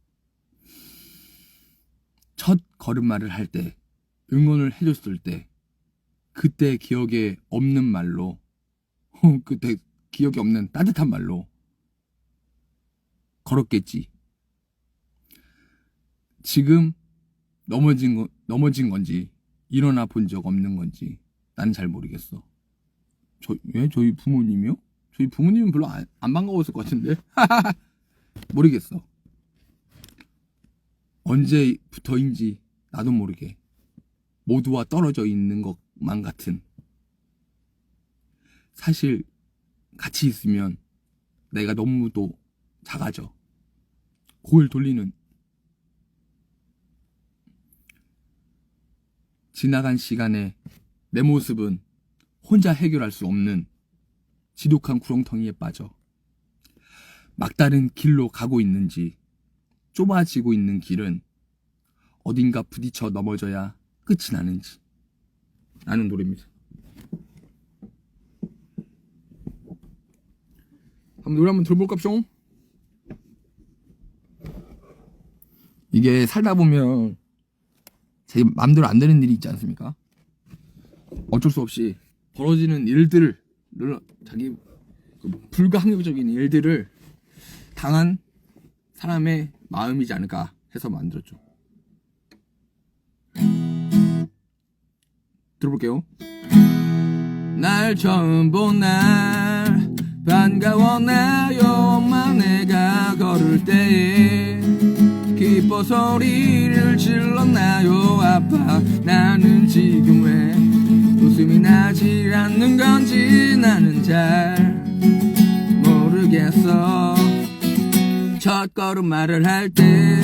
첫 걸음마를 할 때 응원을 해줬을 때 그때 기억에 없는 말로 그때 기억이 없는 따뜻한 말로 걸었겠지. 지금 넘어진 건지 일어나 본 적 없는 건지 난 잘 모르겠어. 저희 부모님이요? 저희 부모님은 별로 안 반가웠을 것 같은데 모르겠어. 언제부터인지 나도 모르게 모두와 떨어져 있는 것만 같은. 사실 같이 있으면 내가 너무도 작아져. 골 돌리는. 지나간 시간에 내 모습은 혼자 해결할 수 없는 지독한 구렁텅이에 빠져 막다른 길로 가고 있는지 좁아지고 있는 길은 어딘가 부딪혀 넘어져야 끝이 나는지 라는 노래입니다. 노래 한번 들어볼까쇼? 이게 살다 보면 제 맘대로 안 되는 일이 있지 않습니까? 어쩔 수 없이 벌어지는 일들을 자기 불가항력적인 일들을 당한 사람의 마음이지 않을까 해서 만들었죠. 들어볼게요. 날 처음 본 날 반가웠나요 엄마? 내가 걸을 때에 기뻐 소리를 질렀나요 아빠? 나는 지금 왜 웃음이 나지 않는 건지 나는 잘 모르겠어. 첫 걸음마를 할 때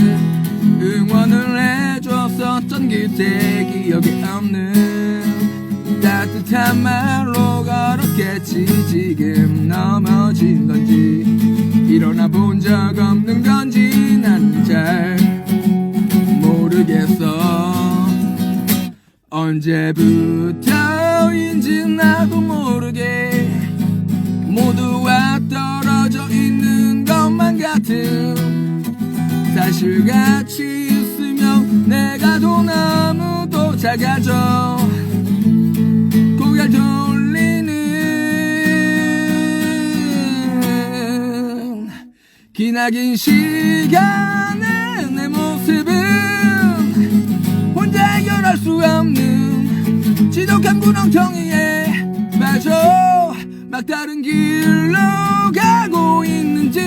응원을 해줬었던 그때 기억이 없는 따뜻한 말로 걸었겠지. 지금 넘어진 건지 일어나 본 적 없는 건지 나는 잘 모르겠어. 언제부터인지 나도 모르게 모두와 떨어져 떨어져 있는 것만 같은 사실같이 있으면 내가 더 너무 또 작아져 고개를 돌리는 기나긴 시간의 내 모습은 혼자 해결할 수 없는 지독한 구렁텅이에 빠져 막다른 길로 가고 있는지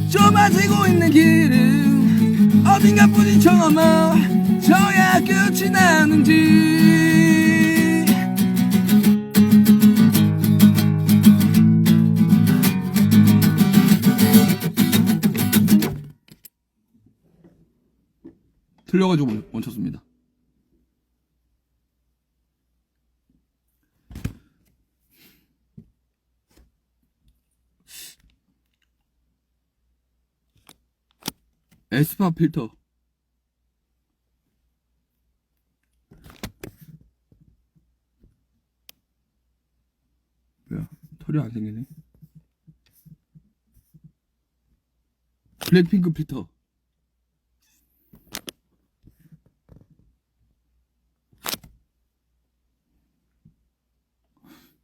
좁아지고 있는 길은 어딘가 부딪혀 넘어져야 끝이 나는지 틀려가지고 멈췄습니다. 에스파 필터 뭐야 털이 안 생기네. 블랙핑크 필터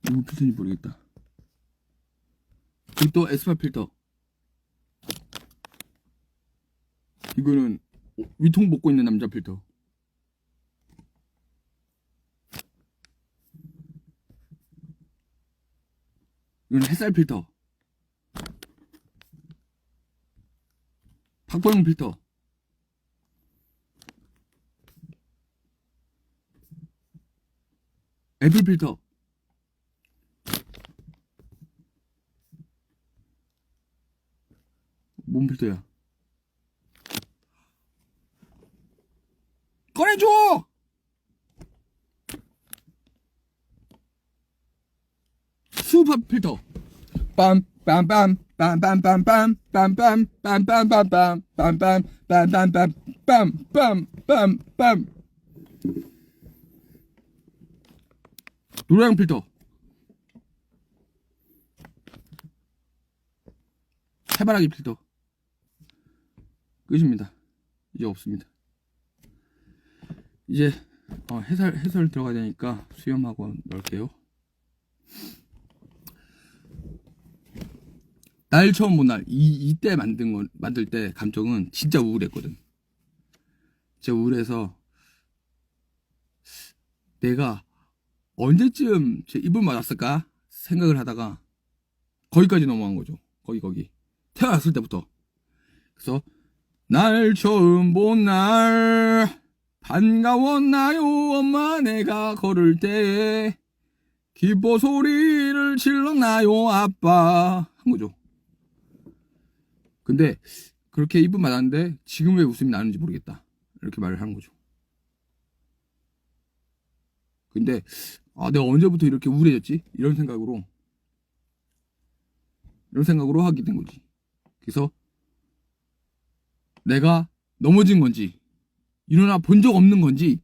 누구 필터인지 모르겠다. 그리고 또 에스파 필터 이거는 위통 벗고 있는 남자 필터. 이건 햇살 필터. 박보영 필터. 애플 필터. 뭔 필터야? 꺼내줘! 수우파 필터. 빰빰빰 빰빰빰빰 빰빰 빰빰빰빰 빰빰 빰빰빰 빰빰빰빰 노래랑 필터. 해바라기 필터. 끝입니다. 이제 없습니다. 이제 해설 들어가야 되니까 수염하고 넣을게요. 날 처음 본 날 이때 만들 때 감정은 진짜 우울했거든. 진짜 우울해서 내가 언제쯤 제 입을 맞았을까 생각을 하다가 거기까지 넘어간 거죠. 거기 태어났을 때부터. 그래서 날 처음 본 날 반가웠나요 엄마 내가 걸을 때 기뻐 소리를 질렀나요 아빠 한 거죠. 근데 그렇게 입은 맞았는데 지금 왜 웃음이 나는지 모르겠다 이렇게 말을 하는 거죠. 근데 내가 언제부터 이렇게 우울해졌지? 이런 생각으로 하게 된 거지. 그래서 내가 넘어진 건지 일어나 본 적 없는 건지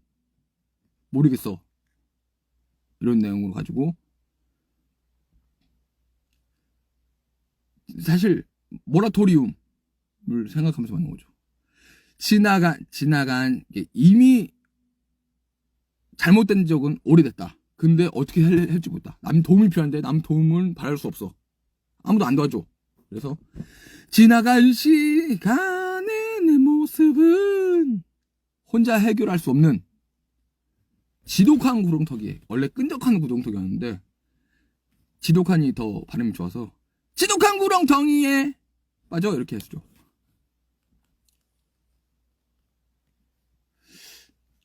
모르겠어. 이런 내용으로 가지고 사실 모라토리움을 생각하면서 만든 거죠. 지나간 이미 잘못된 적은 오래됐다. 근데 어떻게 할지 모르겠다. 남 도움이 필요한데 남 도움을 바랄 수 없어. 아무도 안 도와줘. 그래서 지나간 시간의 내 모습은 혼자 해결할 수 없는 지독한 구렁텅이에 원래 끈적한 구렁텅이였는데 지독한이 더 발음이 좋아서 지독한 구렁텅이에 빠져 이렇게 했죠.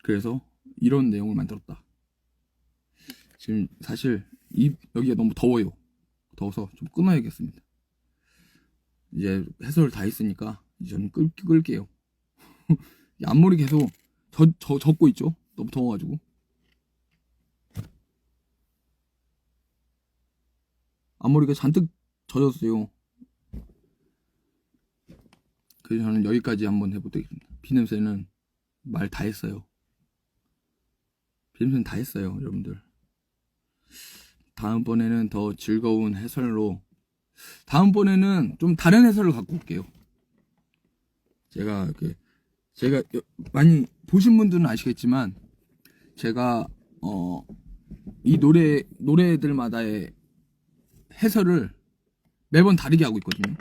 그래서 이런 내용을 만들었다. 지금 사실 여기가 너무 더워요. 더워서 좀 끊어야겠습니다. 이제 해설 다 했으니까 이제 저는 끌게요. 앞머리 계속 젖고 있죠. 너무 더워가지고. 앞머리가 잔뜩 젖었어요. 그래서 저는 여기까지 한번 해보도록 하겠습니다. 비냄새는 말 다 했어요. 비냄새는 다 했어요, 여러분들. 다음번에는 더 즐거운 해설로 다음번에는 좀 다른 해설을 갖고 올게요. 제가 많이 보신 분들은 아시겠지만 제가 이 노래들마다의 해설을 매번 다르게 하고 있거든요.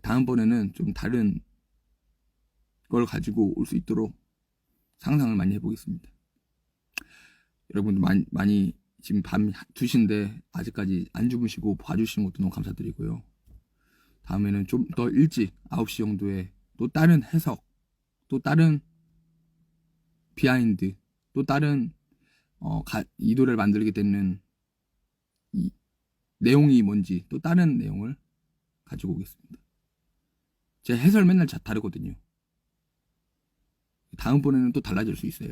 다음번에는 좀 다른 걸 가지고 올 수 있도록 상상을 많이 해보겠습니다. 여러분들 많이 지금 밤 2시인데 아직까지 안 주무시고 봐주시는 것도 너무 감사드리고요. 다음에는 좀 더 일찍 9시 정도에 또 다른 해석, 또 다른 비하인드, 또 다른 이 노래를 만들게 되는 이 내용이 뭔지 또 다른 내용을 가지고 오겠습니다. 제 해설 맨날 다르거든요. 다음번에는 또 달라질 수 있어요.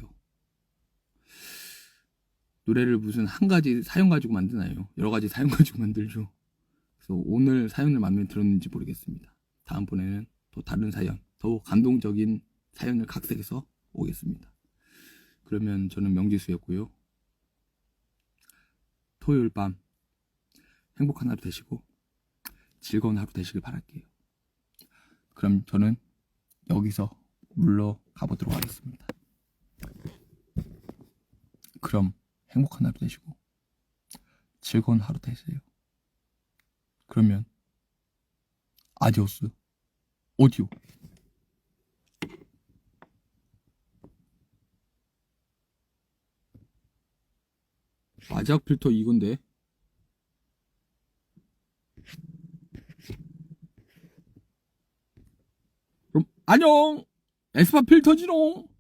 노래를 무슨 한 가지 사연 가지고 만드나요? 여러 가지 사연 가지고 만들죠. 그래서 오늘 사연을 마음에 들었는지 모르겠습니다. 다음번에는 또 다른 사연, 더 감동적인 사연을 각색해서 오겠습니다. 그러면 저는 명지수였고요. 토요일 밤 행복한 하루 되시고 즐거운 하루 되시길 바랄게요. 그럼 저는 여기서 물러가 보도록 하겠습니다. 그럼 행복한 하루 되시고 즐거운 하루 되세요. 그러면 아디오스 오디오. 마지막 필터 이건데. 그럼 안녕. 에스파 필터지롱.